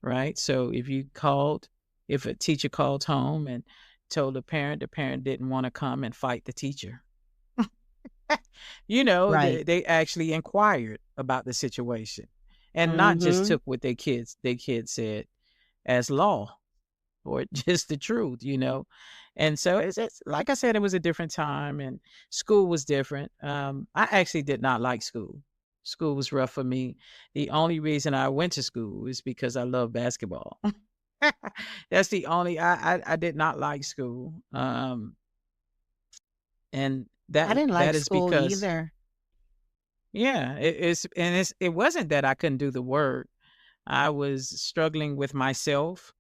right? So if a teacher called home and told the parent didn't want to come and fight the teacher. Right. They actually inquired about the situation and not just Mhm. took what their kids said as law or just the truth. And so it's like I said, it was a different time and school was different. I actually did not like school. School was rough for me. The only reason I went to school is because I love basketball. That's the only I did not like school. And I that didn't like that is school because either. yeah, it wasn't that I couldn't do the work. I was struggling with myself.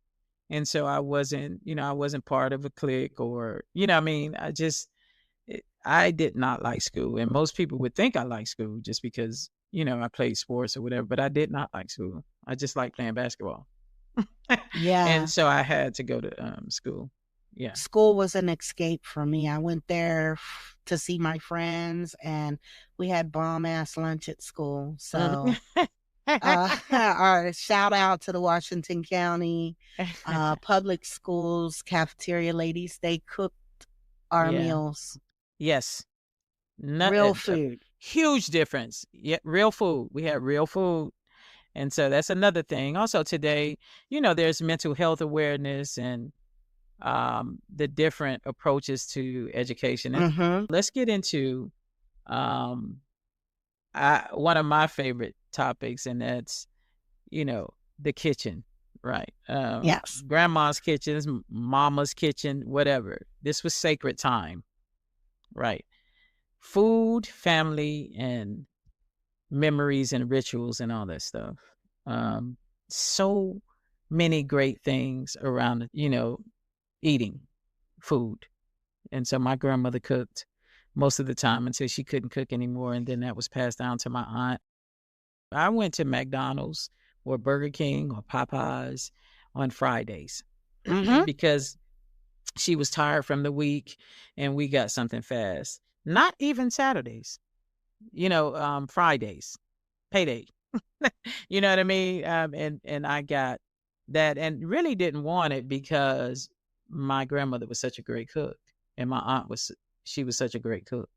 And so I wasn't part of a clique or, I mean, I did not like school. And most people would think I like school just because, I played sports or whatever, but I did not like school. I just like playing basketball. And Yeah. so I had to go to school. Yeah. School was an escape for me. I went there to see my friends, and we had bomb ass lunch at school. Mhm. So, our shout out to the Washington County public schools cafeteria ladies. They cooked our Yeah. meals, Yes. Not real food. huge difference. Yeah, real food. We had real food. And so that's another thing. Also today, there's mental health awareness and the different approaches to education. And Mm-hmm. let's get into um, one of my favorite topics, and that's the kitchen, right? Yes. Grandma's kitchens, mama's kitchen, whatever. This was sacred time, right? Food, family, and memories and rituals and all that stuff. Um, so many great things around, eating food. And so my grandmother cooked most of the time until she couldn't cook anymore. And then that was passed down to my aunt. I went to McDonald's or Burger King or Popeyes on Fridays Mm-hmm. because she was tired from the week and we got something fast. Not even Saturdays, Fridays, payday. You know what I mean? And I got that and really didn't want it because my grandmother was such a great cook and my aunt she was such a great cook.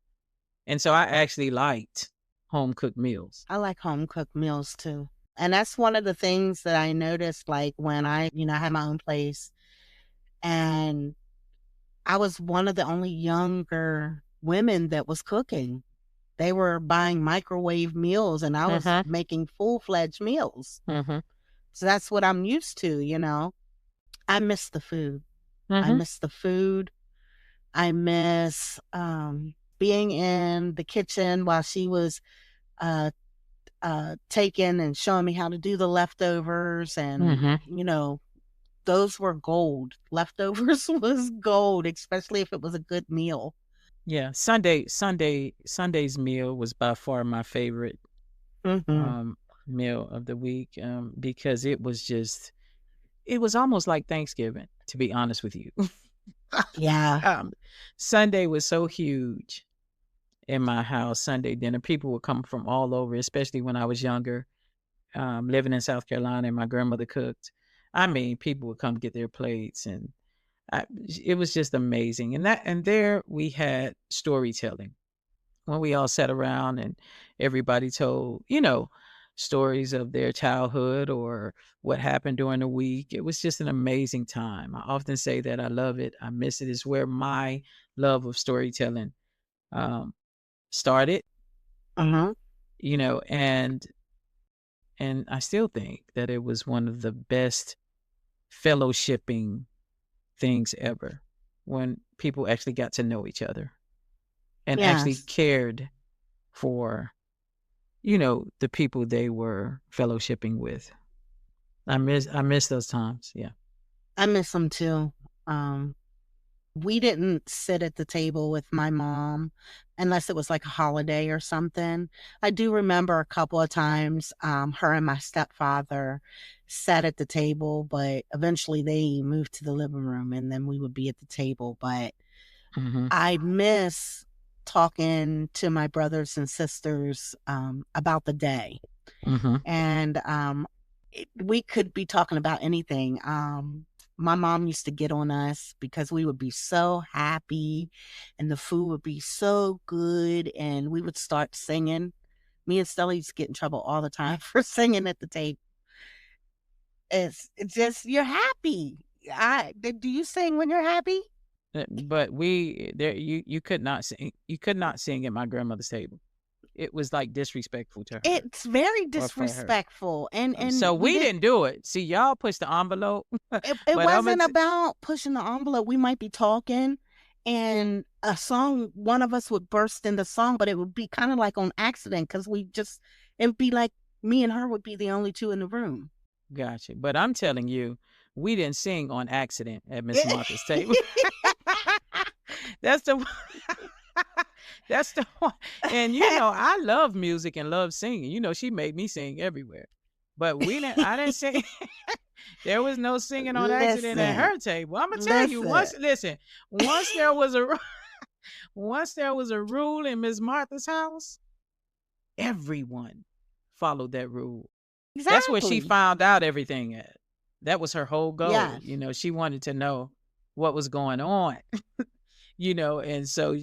And so I actually liked home cooked meals. I like home cooked meals too. And that's one of the things that I noticed, like when I had my own place, and I was one of the only younger women that was cooking. They were buying microwave meals and I was Mhm. making full-fledged meals. Mhm. So that's what I'm used to. I miss the food. I Mhm. miss the food. I miss being in the kitchen while she was uh taking and showing me how to do the leftovers, and Mhm. those were gold. Leftovers was gold, especially if it was a good meal. Yeah, Sunday's meal was by far my favorite Mhm. meal of the week because it was almost like Thanksgiving, to be honest with you. Yeah. um, Sunday was so huge in my house. Sunday dinner, people would come from all over, especially when I was younger, living in South Carolina, and my grandmother cooked. I mean, people would come get their plates, and it was just amazing. And there we had storytelling when we all sat around and everybody told, stories of their childhood or what happened during the week. It was just an amazing time. I often say that I love it. I miss it. It's where my love of storytelling um, started, Mhm. and I still think that it was one of the best fellowshipping things ever when people actually got to know each other and actually Yes. cared for the people they were fellowshipping with. I miss those times. Yeah. I miss them too. Um, we didn't sit at the table with my mom unless it was like a holiday or something. I do remember a couple of times, her and my stepfather sat at the table, but eventually they moved to the living room and then we would be at the table. But Mhm. I miss talking to my brothers and sisters about the day. Mhm. And we could be talking about anything. My mom used to get on us because we would be so happy and the food would be so good and we would start singing. Me and Stella used to get in trouble all the time for singing at the table. It's just you're happy. Do you sing when you're happy? But we there you could not sing at my grandmother's table. it was like disrespectful to her It's very or for her. disrespectful, and So we we did. didn't do it. See, y'all pushed the envelope, It but I'm gonna. wasn't about pushing the envelope. We might be talking, and a song, one of us would burst into song, but it would be kind of like on accident because it would be like me and her would be the only two in the room. Gotcha. But I'm telling you, we didn't sing on accident at Miss Martha's table. That's the that's the one. And I love music and love singing. She made me sing everywhere. But I didn't sing. There was no singing on accident at her table. I'm gonna tell you, once there was a once there was a rule in Miss Martha's house, everyone followed that rule. Exactly. That's where she found out everything at. That was her whole goal. Yes. She wanted to know what was going on. And so,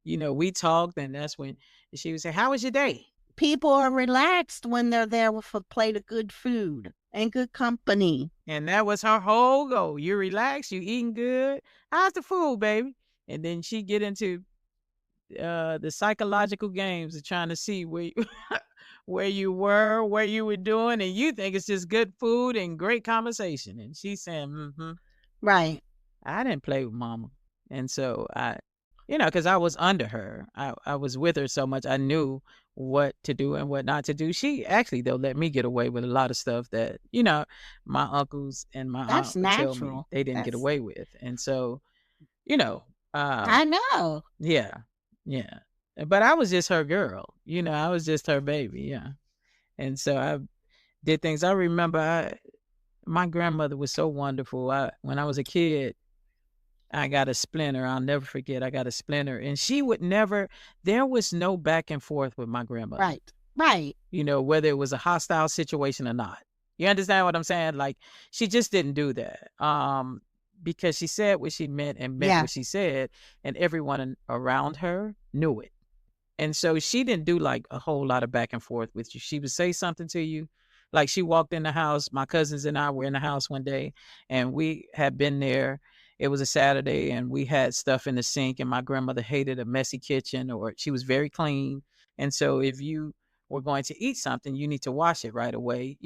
we talked, and that's when she would say, "How was your day?" People are relaxed when they're there with a plate of good food and good company. And that was her whole goal. You relax, you eating good. How's the food, baby? And then she get into the psychological games of trying to see where you, where you were, what you were doing, and you think it's just good food and great conversation. And she's saying, "Mm-hmm." Right. I didn't play with mama. And so because I was under her. I was with her so much. I knew what to do and what not to do. She actually, though, let me get away with a lot of stuff that, my uncles and my That's aunt would tell me natural. they didn't get away with. And so, I know. yeah. Yeah. But I was just her girl. I was just her baby. Yeah. And so I did things. I remember my grandmother was so wonderful. When I was a kid, I got a splinter. I'll never forget. I got a splinter. And she would never, there was no back and forth with my grandmother. Right. Right. Whether it was a hostile situation or not. You understand what I'm saying? Like, she just didn't do that. Because she said what she meant and meant what she said, and everyone around her knew it. And so she didn't do like a whole lot of back and forth with you. She would say something to you. Like, she walked in the house. My cousins and I were in the house one day, and we had been there. It was a Saturday, and we had stuff in the sink, and my grandmother hated a messy kitchen, or she was very clean. And so if you were going to eat something, you need to wash it right away,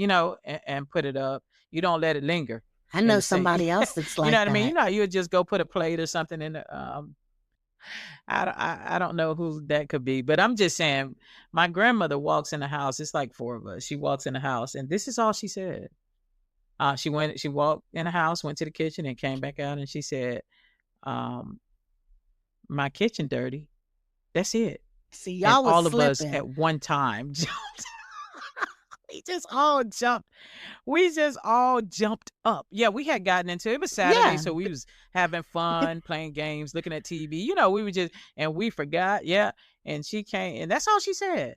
and put it up. You don't let it linger. I know somebody else that's like you know what that. I mean? You would just go put a plate or something in the I don't know who that could be, but I'm just saying, my grandmother walks in the house. It's like four of us. She walks in the house, and this is all she said. She walked in the house, went to the kitchen, and came back out, and she said, "My kitchen dirty." That's it. See, y'all was all slipping. of us at one time jumped. We just all jumped. We just all jumped up. Yeah, we had gotten into it. It was Saturday, so we was having fun, playing games, looking at TV. We were just, and we forgot. Yeah, and she came, and that's all she said.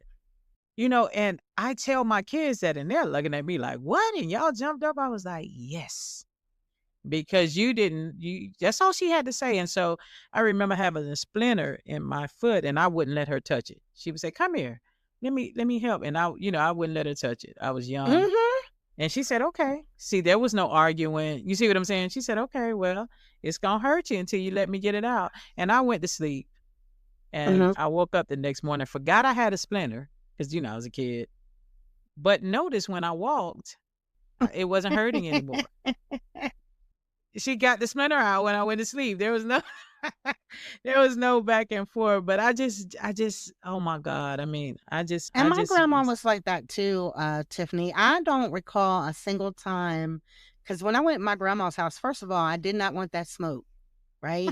And I tell my kids that, and they're looking at me like, "What? And y'all jumped up?" I was like, "Yes." Because that's all she had to say. And so I remember having a splinter in my foot, and I wouldn't let her touch it. She would say, "Come here, let me help." And I wouldn't let her touch it. I was young. Mm-hmm. And she said, "Okay." See, there was no arguing. You see what I'm saying? She said, "Okay, well, it's gonna hurt you until you let me get it out." And I went to sleep, and I woke up the next morning, forgot I had a splinter, because I was a kid. But notice when I walked, it wasn't hurting anymore. She got the splinter out when I went to sleep. There was no back and forth. But I just, oh my God. I mean, And my grandma was like that too, Tiffany. I don't recall a single time, because when I went to my grandma's house, first of all, I did not want that smoke, right?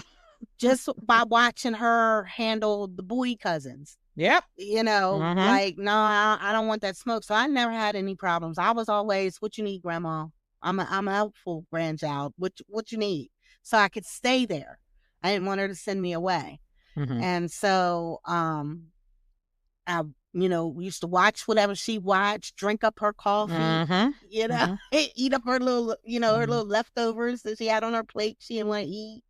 Just by watching her handle the boy cousins. Yep. Like, no, I don't want that smoke. So I never had any problems. I was always, "What you need, Grandma? I'm a helpful grandchild. What you need?" So I could stay there. I didn't want her to send me away. And so, I, used to watch whatever she watched, drink up her coffee, eat up her little, her little leftovers that she had on her plate she didn't want to eat.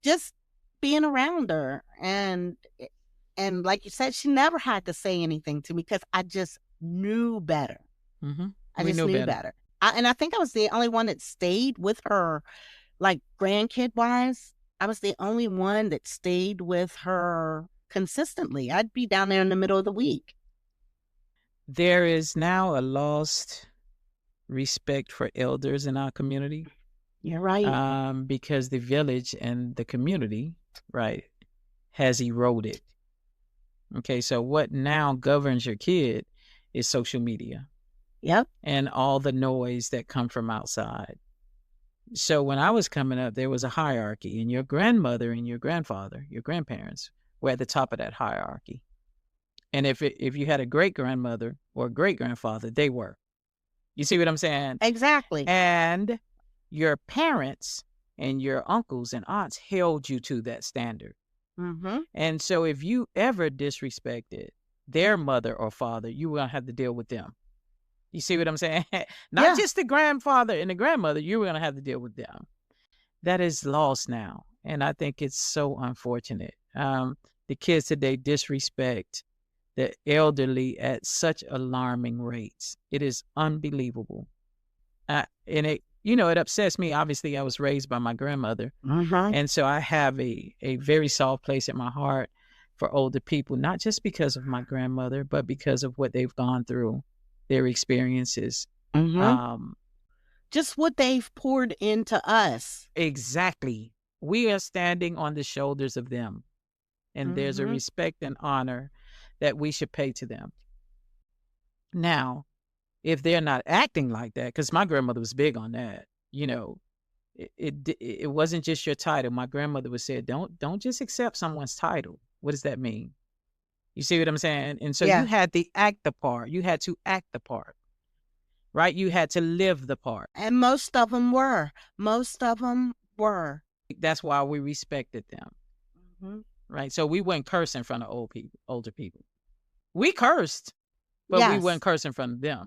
Just being around her. And like you said, she never had to say anything to me because I just knew better. I just knew better. And I think I was the only one that stayed with her, like grandkid wise. I was the only one that stayed with her consistently. I'd be down there in the middle of the week. There is now a lost respect for elders in our community, You're right. because the village and the community, right, has eroded. Okay, so what now governs your kid is social media Yep. and all the noise that come from outside. So when I was coming up, there was a hierarchy, and your grandmother and your grandfather, your grandparents, were at the top of that hierarchy. And if you had a great grandmother or a great grandfather, they were. You see what I'm saying? Exactly. And your parents and your uncles and aunts held you to that standard. Mm-hmm. And so if you ever disrespected their mother or father, you were going to have to deal with them. You see what I'm saying? Not Yeah. just the grandfather and the grandmother, you were going to have to deal with them. That is lost now. And I think it's so unfortunate. The kids today disrespect the elderly at such alarming rates. It is unbelievable. And it upsets me. Obviously, I was raised by my grandmother. Mm-hmm. And so I have a very soft place in my heart for older people, not just because of my grandmother, but because of what they've gone through, their experiences. Mm-hmm. Just what they've poured into us. Exactly. We are standing on the shoulders of them. And there's a Mm-hmm. respect and honor that we should pay to them. Now, if they're not acting like that, because my grandmother was big on that, it wasn't just your title. My grandmother would say, don't just accept someone's title. What does that mean? You see what I'm saying? And so you Yeah. had to act the part. You had to act the part, right? You had to live the part. And most of them were. Most of them were. That's why we respected them, Mm-hmm. right? So we wouldn't curse in front of older people. We cursed, but we Yes. wouldn't curse in front of them.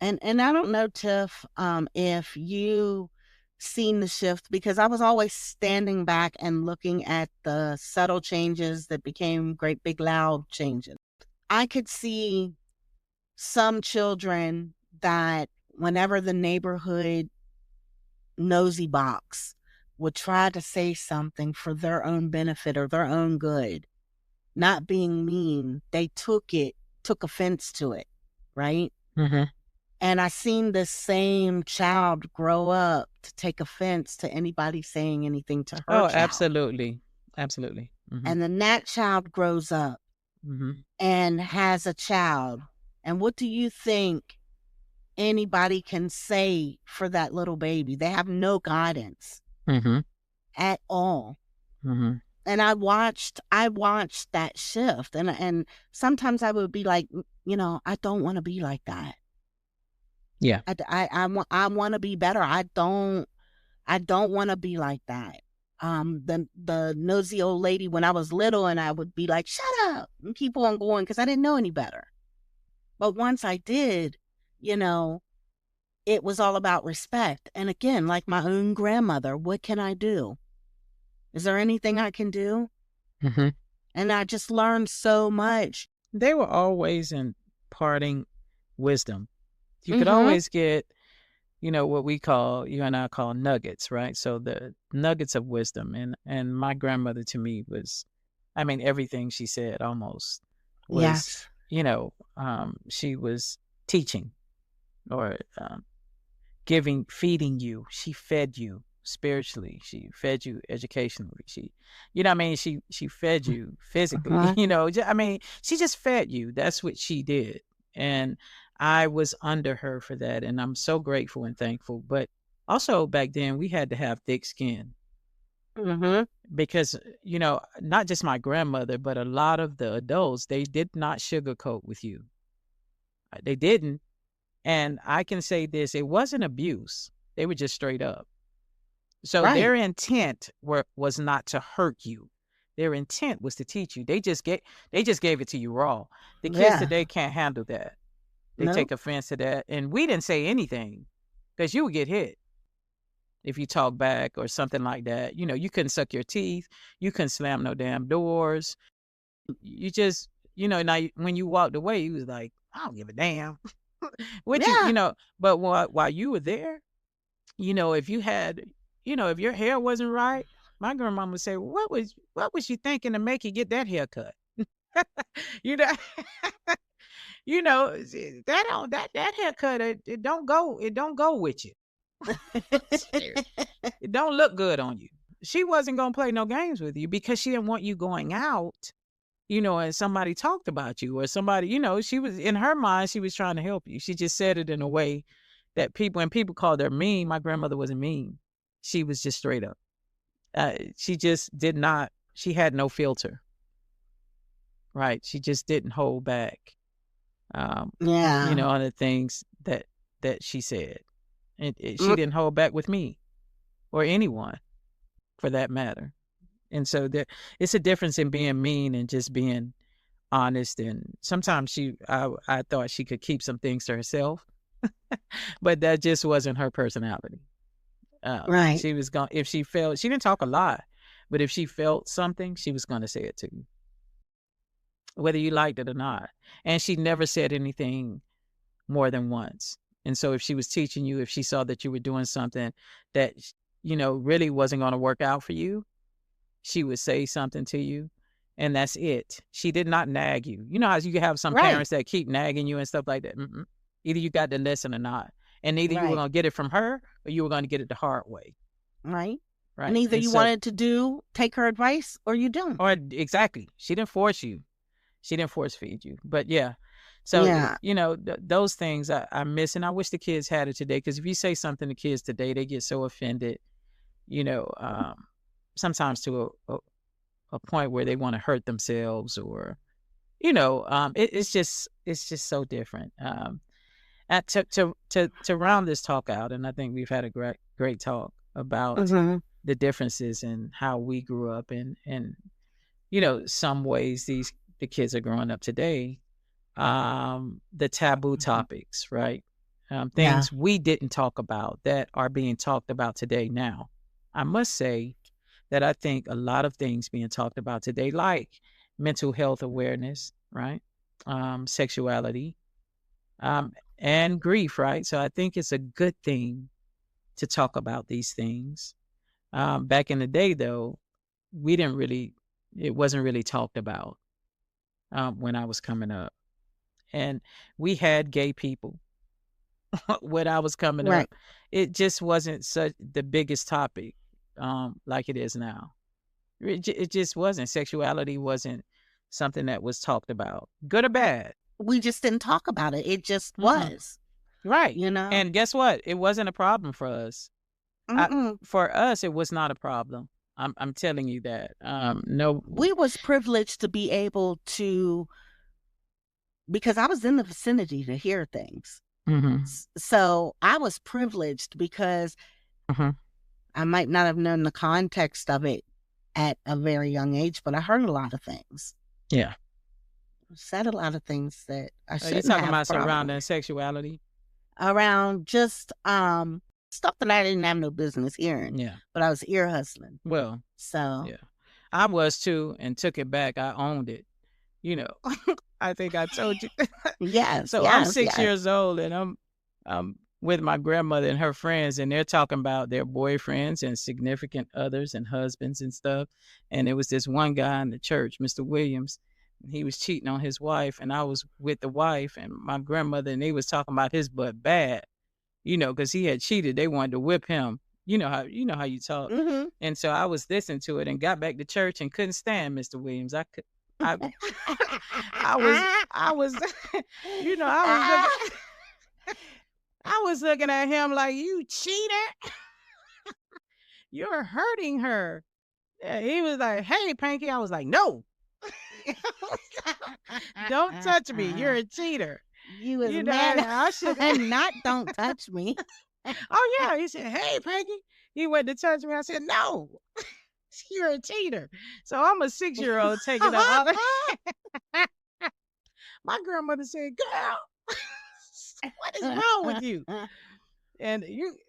And I don't know, Tiff, if you seen the shift, because I was always standing back and looking at the subtle changes that became great big loud changes. I could see some children that whenever the neighborhood nosy box would try to say something for their own benefit or their own good, not being mean, they took offense to it, right? Mm-hmm. And I seen this same child grow up to take offense to anybody saying anything to her Oh, child. absolutely. Absolutely. Mm-hmm. And then that child grows up Mm-hmm. and has a child. And what do you think anybody can say for that little baby? They have no guidance Mm-hmm. at all. Mm-hmm. And I watched that shift. And sometimes I would be like, I don't want to be like that. Yeah. I want to be better. I don't want to be like that. The nosy old lady when I was little, and I would be like, shut up, and keep on going because I didn't know any better. But once I did, it was all about respect. And again, like my own grandmother, what can I do? Is there anything I can do? Mm-hmm. And I just learned so much. They were always imparting wisdom. You could Mm-hmm. always get, what you and I call nuggets, right? So the nuggets of wisdom. And my grandmother to me was, everything she said almost was, Yes. she was teaching or feeding you. She fed you spiritually. She fed you educationally. She fed you physically, Uh-huh. she just fed you. That's what she did. And I was under her for that. And I'm so grateful and thankful. But also back then we had to have thick skin Mm-hmm. because, not just my grandmother, but a lot of the adults, they did not sugarcoat with you. They didn't. And I can say this, it wasn't abuse. They were just straight up. So Right. their intent was not to hurt you. Their intent was to teach you. They just gave it to you raw. The kids Yeah. today can't handle that. They take Nope. offense to that. And we didn't say anything because you would get hit if you talk back or something like that. You couldn't suck your teeth. You couldn't slam no damn doors. You just, now when you walked away, you was like, I don't give a damn. Yeah. But while you were there, if you had, if your hair wasn't right, My grandmama would say, what was you thinking to make you get that haircut? you know, that haircut, it don't go with you. It don't look good on you. She wasn't gonna play no games with you because she didn't want you going out, and somebody talked about you or somebody, she was in her mind, she was trying to help you. She just said it in a way that when people called her mean, my grandmother wasn't mean. She was just straight up. She just did not, she had no filter, right? She just didn't hold back, Yeah. on the things that she said. She Mm, didn't hold back with me or anyone for that matter. And so it's a difference in being mean and just being honest. And sometimes I thought she could keep some things to herself, but that just wasn't her personality. right. She was going, if she felt, she didn't talk a lot, but if she felt something, she was going to say it to you, whether you liked it or not. And she never said anything more than once. And so if she was teaching you, if she saw that you were doing something that, really wasn't going to work out for you, she would say something to you, and that's it. She did not nag you. You know how you can have some Right. parents that keep nagging you and stuff like that? Mm-mm. Either you got the lesson or not. And either you were Right. going to get it from her or you were going to get it the hard way. Right. And Right. either And you so, wanted to take her advice or you don't. or exactly, she didn't force you. She didn't force feed you. But yeah. So, Yeah. those things I miss. And I wish the kids had it today. Because if you say something to kids today, they get so offended, you know, um, sometimes to a point where they want to hurt themselves or, it's just so different. To round this talk out, and I think we've had a great talk about Hmm. the differences in how we grew up and some ways the kids are growing up today, the taboo topics, right? Yeah. Things we didn't talk about that are being talked about today now. I must say that I think a lot of things being talked about today, like mental health awareness, right? Sexuality, and grief, right? So I think it's a good thing to talk about these things. Back in the day, though, it wasn't really talked about when I was coming up. And we had gay people when I was coming Right. up. It just wasn't such the biggest topic like it is now. It just wasn't. Sexuality wasn't something that was talked about, good or bad. We just didn't talk about it. It just Mm-mm. was, Right. you know? And guess what? It wasn't a problem for us. Mm-mm. For us, it was not a problem. I'm telling you that. No. We was privileged to be able to, because I was in the vicinity to hear things. Hmm. So I was privileged because Hmm. I might not have known the context of it at a very young age, but I heard a lot of things. Yeah. Said a lot of things that I You shouldn't talking have about probably. surrounding sexuality? Around just stuff that I didn't have no business hearing, Yeah. but I was ear hustling. Well, So yeah. I was too, and took it back. I owned it. You know, I think I told you. yes, So I'm yes, 6 yes. years old, and I'm with my grandmother and her friends, and they're talking about their boyfriends and significant others and husbands and stuff. And there was this one guy in the church, Mr. Williams. He was cheating on his wife, and I was with the wife and my grandmother, and they was talking about his butt bad, because he had cheated. They wanted to whip him. You know how you talk. Mhm. And so I was listening to it and got back to church and couldn't stand Mr. Williams. I I was I was looking I was looking at him like, "You cheater. You're hurting her." He was like, "Hey, Panky." I was like, "No. Don't touch me. You're a cheater." You was mad I should and not don't touch me. Oh yeah, he said, "Hey, Panky." He went to touch me. I said, "No. You're a cheater." So I'm a 6-year-old taking up all that. My grandmother said, "Girl, what is wrong with you?" And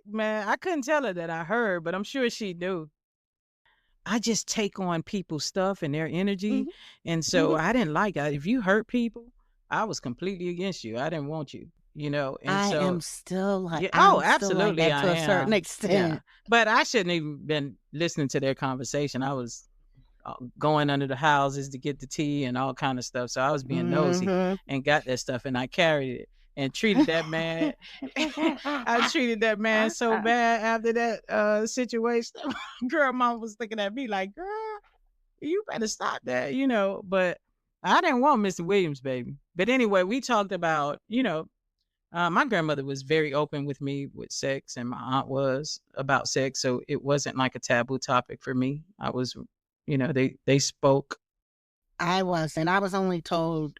man, I couldn't tell her that I heard, but I'm sure she knew. I just take on people's stuff and their energy. Mhm, And so mhm. I didn't like it. If you hurt people, I was completely against you. I didn't want you. And I so am still like yeah, oh, I'm still like absolutely that I to a certain am. Yeah. extent. But I shouldn't even been listening to their conversation. I was going under the houses to get the tea and all kind of stuff. So I was being nosy Mhm. and got that stuff and I carried it and treated that man. I treated that man so bad after that situation. Girl, mom was looking at me like, girl, you better stop that. But I didn't want Mr. Williams, baby. But anyway, we talked about, my grandmother was very open with me with sex, and my aunt was about sex, so it wasn't like a taboo topic for me. I was, they spoke. I was only told,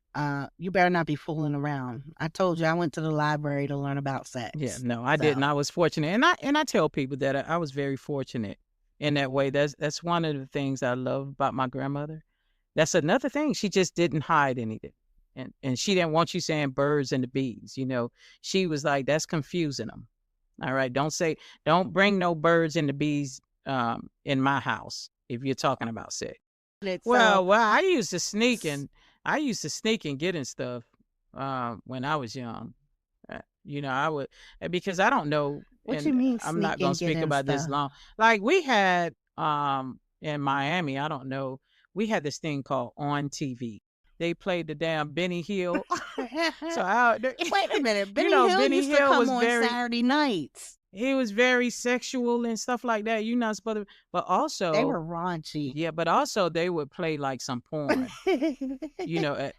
you better not be fooling around. I told you I went to the library to learn about Yeah, sex. no, I didn't. So I was fortunate, and I tell people that I was very fortunate in that way. That's one of the things I love about my grandmother. That's another thing. She just didn't hide anything. And she didn't want you saying birds and the bees. She was like, that's confusing them. All right. Don't bring no birds and the bees in my house if you're talking about sex. it's so Well, I used to sneak and get in stuff when I was young. I would because I don't know, what you and mean I'm not sneak gonna and get speak in about this stuff? long. Like we had in Miami, I don't know, we had this thing called On TV. They played the damn Benny Hill. So out there, Wait a minute. Benny Hill Benny used to Hill come was on Saturday nights. he was very sexual and stuff like that. You're not supposed to, but They also, were raunchy. yeah, but also they would play like some porn, you know, uh,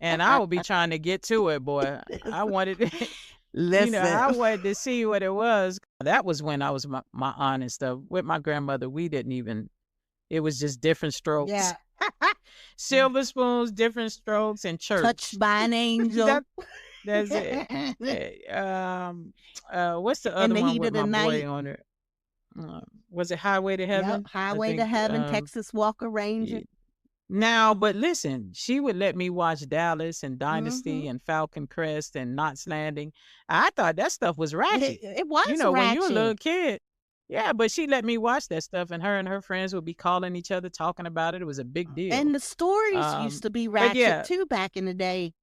and I would be trying to get to it, boy. I wanted, I Listen. wanted to see what it was. That was when I was my aunt and stuff. With my grandmother, we didn't even, it was just different strokes. Yeah. Silver spoons, different strokes, and Touched church. by an angel. that that's it. What's the In other the one heat with of the my boy night. on it? Was it Highway to Yep. Heaven? I Highway to think. Heaven, Texas Walker Ranger. Y- Now, but listen, she would let me watch Dallas and Hmm. Dynasty and Falcon Crest and Knots Landing. I thought that stuff was It, ratchet. it was When you're a little ratchet. kid. Yeah, but she let me watch that stuff, and her friends would be calling each other, talking about it. It was a big deal. And the stories used to be But ratchet yeah, too back in the day.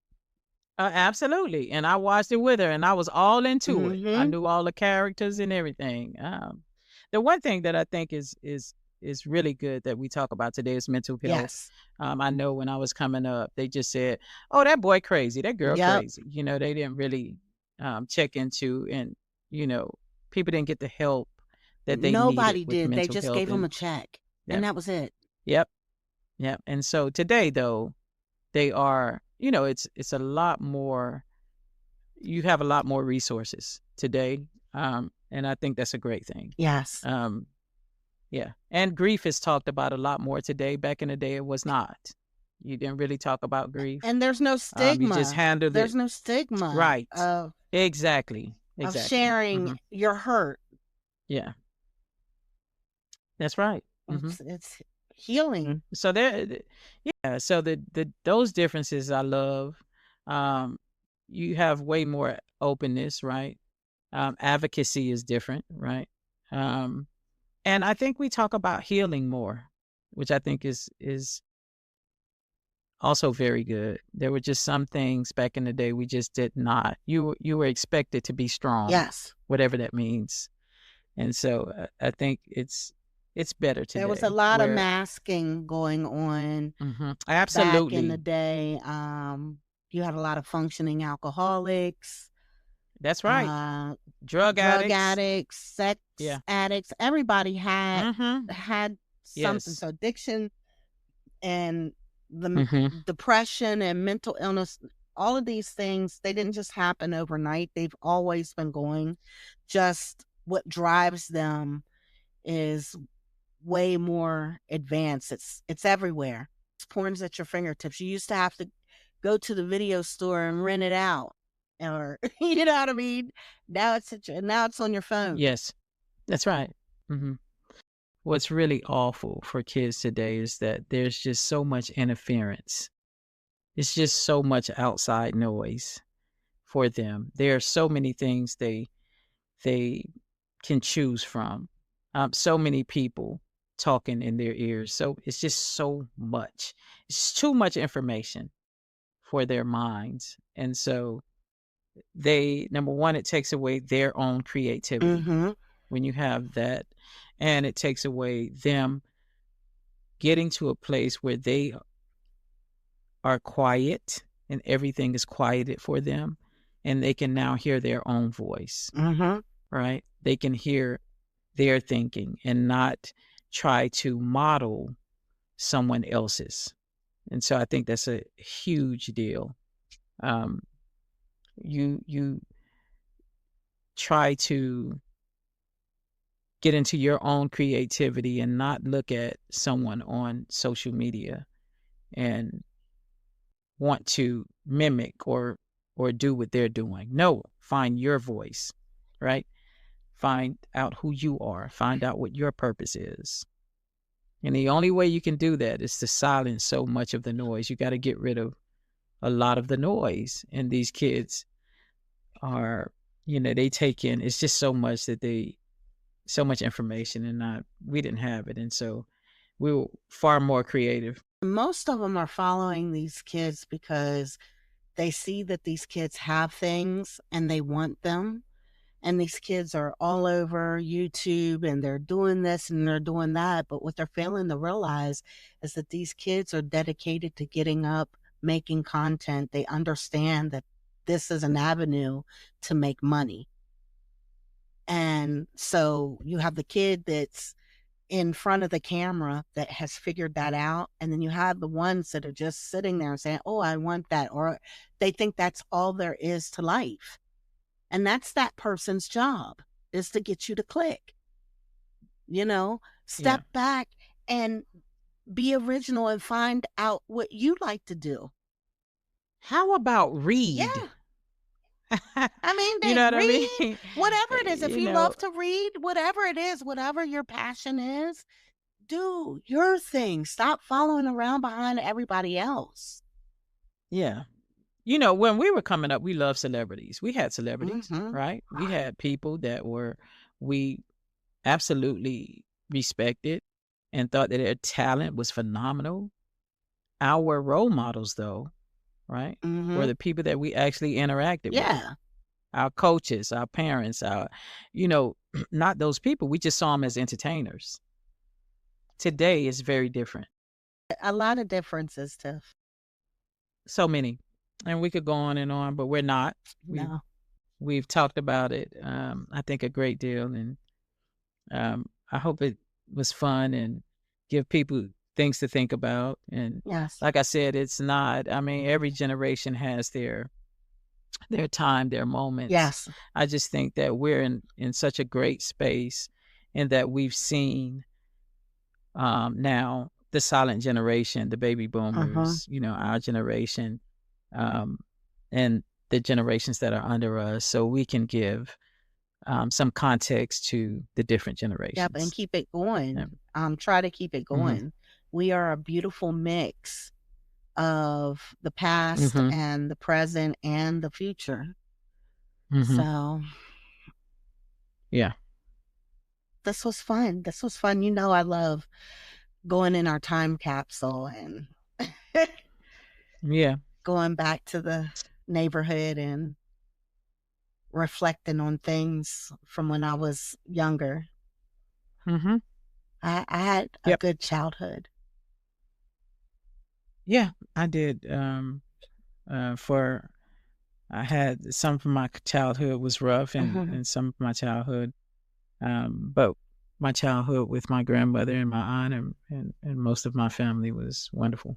absolutely. And I watched it with her, and I was all into it. I Hmm. knew all the characters and everything. The one thing that I think is really good that we talk about today is mental health. Yes. I know when I was coming up, they just said, "Oh, that boy crazy, that girl Yep. crazy." They didn't really check into, and you know, people didn't get the help that they needed Nobody with did. They mental just health. gave him And a check, yeah, and that was it. yep, yep. And so today, though, they are, it's a lot more. You have a lot more resources today, and I think that's a great thing. Yes. Um, yeah, and grief is talked about a lot more today. Back in the day, it was not. You didn't really talk about grief. And there's no You just stigma. handled it There's no stigma right. Exactly. of Exactly. sharing your hurt. Yeah, that's right. It's healing. So yeah. So the those differences I love. Um, you have way more openness, right? Advocacy is different, right? Um, and I think we talk about healing more, which I think is also very good. There were just some things back in the day we just did not. You were expected to be strong, Yes. whatever that means. And so I think it's better There was a today lot of where masking going on back in the absolutely. day. You had a lot of functioning alcoholics, That's right. uh, Drug drug addicts. addicts, sex Yeah. addicts. Everybody Mhm. had something. Yes. So addiction and the Mhm. depression and mental illness, all of these things, they didn't just happen overnight. They've always been going. Just what drives them is way more advanced. It's everywhere. It's porn's at your fingertips. You used to have to go to the video store and rent it out, or you know what I mean. Now it's on your phone. Yes. That's right. Mhm. What's really awful for kids today is that there's just so much interference. It's just so much outside noise for them. There are so many things they can choose from. So many people talking in their ears. So it's just so much. It's too much information for their minds. And so number one, it takes away their own creativity Mhm. when you have that, and it takes away them getting to a place where they are quiet and everything is quieted for them, and they can now hear their own voice, Mhm. right? They can hear their thinking and not try to model someone else's. And so I think that's a huge deal. Um, you try to get into your own creativity and not look at someone on social media and want to mimic or do what they're doing. No, find your voice, right? Find out who you are, find out what your purpose is. And the only way you can do that is to silence so much of the noise. You got to get rid of a lot of the noise. And these kids are, they take in, it's just so much so much information, and not, we didn't have it. And so we were far more creative. Most of them are following these kids because they see that these kids have things and they want them. And these kids are all over YouTube and they're doing this and they're doing that. But what they're failing to realize is that these kids are dedicated to getting up, making content. They understand that this is an avenue to make money. And so you have the kid that's in front of the camera that has figured that out. And then you have the ones that are just sitting there and saying, oh, I want that. Or they think that's all there is to life. And that's that person's job, is to get you to click, Yeah. step back and be original and find out what you like to do. How about Yeah. read? I mean, You they know what I read mean? whatever it is. If You you know, love to read, whatever it is, whatever your passion is, do your thing. Stop following around behind everybody else. yeah. When we were coming up, we loved celebrities. We had celebrities, Hmm. right? We had people we absolutely respected and thought that their talent was phenomenal. Our role models, though, right, were Hmm. the people that we actually interacted with. Yeah. Our coaches, our parents, not those people. We just saw them as entertainers. Today is very different. A lot of differences, Tiff. So many. And we could go on and on, but we're not. We've No. we've talked about it, I think a great deal. And I hope it was fun and give people things to think about. And Yes. like I said, it's not, I mean, every generation has their time, their moments. Yes. I just think that we're in such a great space, and that we've seen now the silent generation, the baby Uh-huh. boomers, our generation, um, and the generations that are under us, so we can give some context to the different Yep, and generations. keep it Yeah. going. Try to keep it Hmm. going. We are a beautiful mix of the past Hmm. and the present and the future. Hmm. So Yeah. this was fun. This was fun. I love going in our time capsule and Yeah. going back to the neighborhood and reflecting on things from when I was younger. Hmm. I had a Yep. good childhood. Yeah. I did. For I had some of my childhood was rough, and Mhm. some of my childhood, but my childhood with my grandmother and my aunt, and most of my family was wonderful,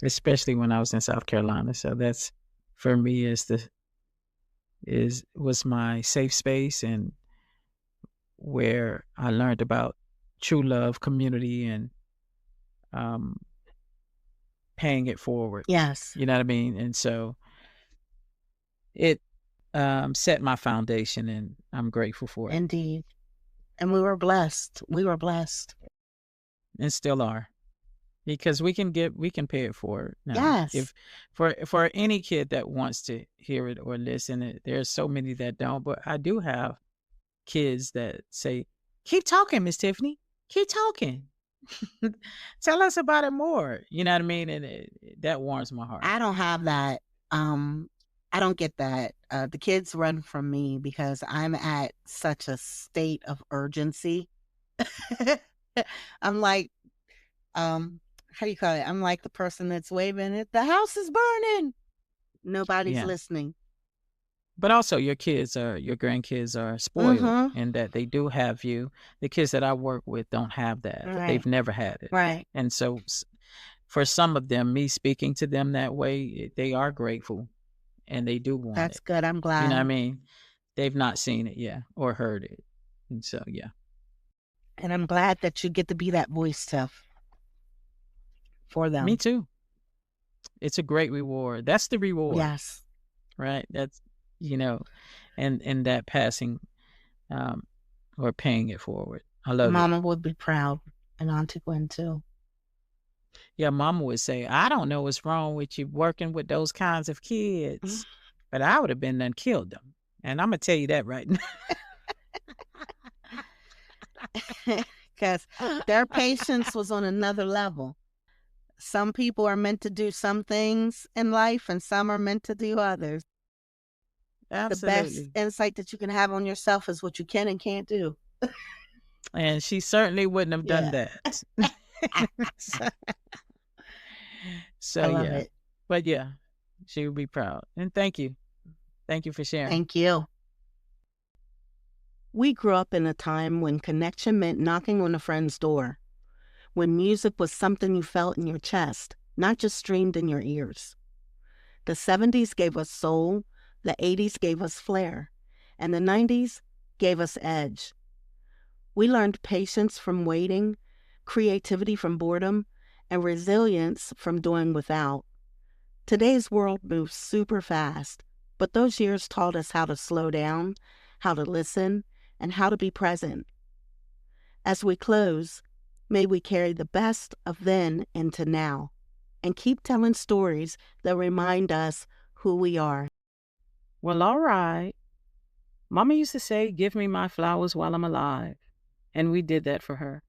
especially when I was in South Carolina. So that's, for me, was my safe space, and where I learned about true love, community, and um, paying it forward. Yes, You know what I mean? And so it set my foundation, and I'm grateful for it, indeed. And we were blessed. We were blessed. and still are. Because we can pay it forward now. Yes. If for any kid that wants to hear it or listen, there's so many that don't, but I do have kids that say, "Keep talking, Miss Tiffany. Keep talking. Tell us about it more." You know what I mean? And that warms my heart. I don't have that. I don't get that. The kids run from me because I'm at such a state of urgency. I'm like, how do you call it? I'm like the person that's waving it. The house is burning. Nobody's Yeah. listening. But also your grandkids are spoiled Mm-hmm. in that they do have you. The kids that I work with don't have that. Right. They've never had it. Right. And so for some of them, me speaking to them that way, they are grateful and they do want That's it. good. I'm You know what I glad. mean? They've not seen it, yeah, or heard it. And so, yeah. And I'm glad that you get to be that voice, Tiff, for Me them. too. It's a great reward. That's the reward, Yes. right? That's, you know, and that passing um or paying it forward. I love it. Mama would be proud, and Auntie Gwen too. Yeah, mama would say, I don't know what's wrong with you working with those kinds of kids, but I would have been done killed them. And I'm gonna tell you that right now. Because their patience was on another level. Some people are meant to do some things in life, and some are meant to do others. The best Absolutely. insight that you can have on yourself is what you can and can't do. And she certainly wouldn't have done Yeah. that. so, I so, love yeah. it. But yeah, she would be proud. And thank you. Thank you for sharing. Thank you. We grew up in a time when connection meant knocking on a friend's door, when music was something you felt in your chest, not just streamed in your ears. The 70s gave us soul, the 80s gave us flair, and the 90s gave us edge. We learned patience from waiting, creativity from boredom, and resilience from doing without. Today's world moves super fast, but those years taught us how to slow down, how to listen, and how to be present. As we close, may we carry the best of then into now and keep telling stories that remind us who we are. Well, all right. Mama used to say, give me my flowers while I'm alive. And we did that for her.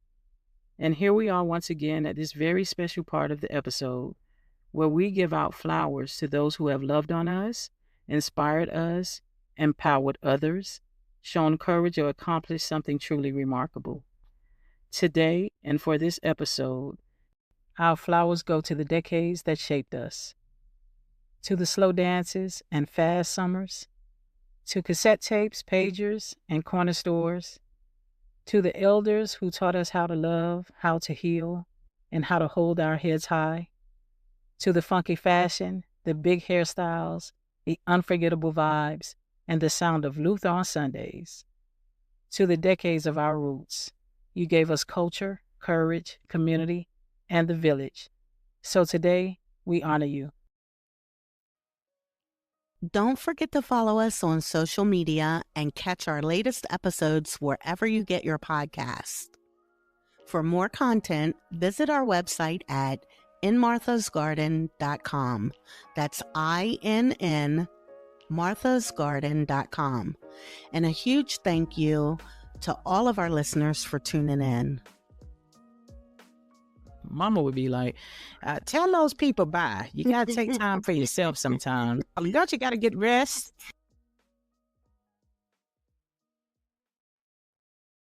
And here we are once again at this very special part of the episode where we give out flowers to those who have loved on us, inspired us, empowered others, shown courage, or accomplished something truly remarkable. Today, and for this episode, our flowers go to the decades that shaped us, to the slow dances and fast summers, to cassette tapes, pagers, and corner stores, to the elders who taught us how to love, how to heal, and how to hold our heads high, to the funky fashion, the big hairstyles, the unforgettable vibes, and the sound of Luther on Sundays, to the decades of our roots. You gave us culture, courage, community, and the village. So today, we honor you. Don't forget to follow us on social media and catch our latest episodes wherever you get your podcasts. For more content, visit our website at inmarthasgarden.com. That's INN marthasgarden.com. And a huge thank you to all of our listeners for tuning in. Mama would be like, tell those people bye. You got to take time for yourself sometimes. Don't you got to get rest?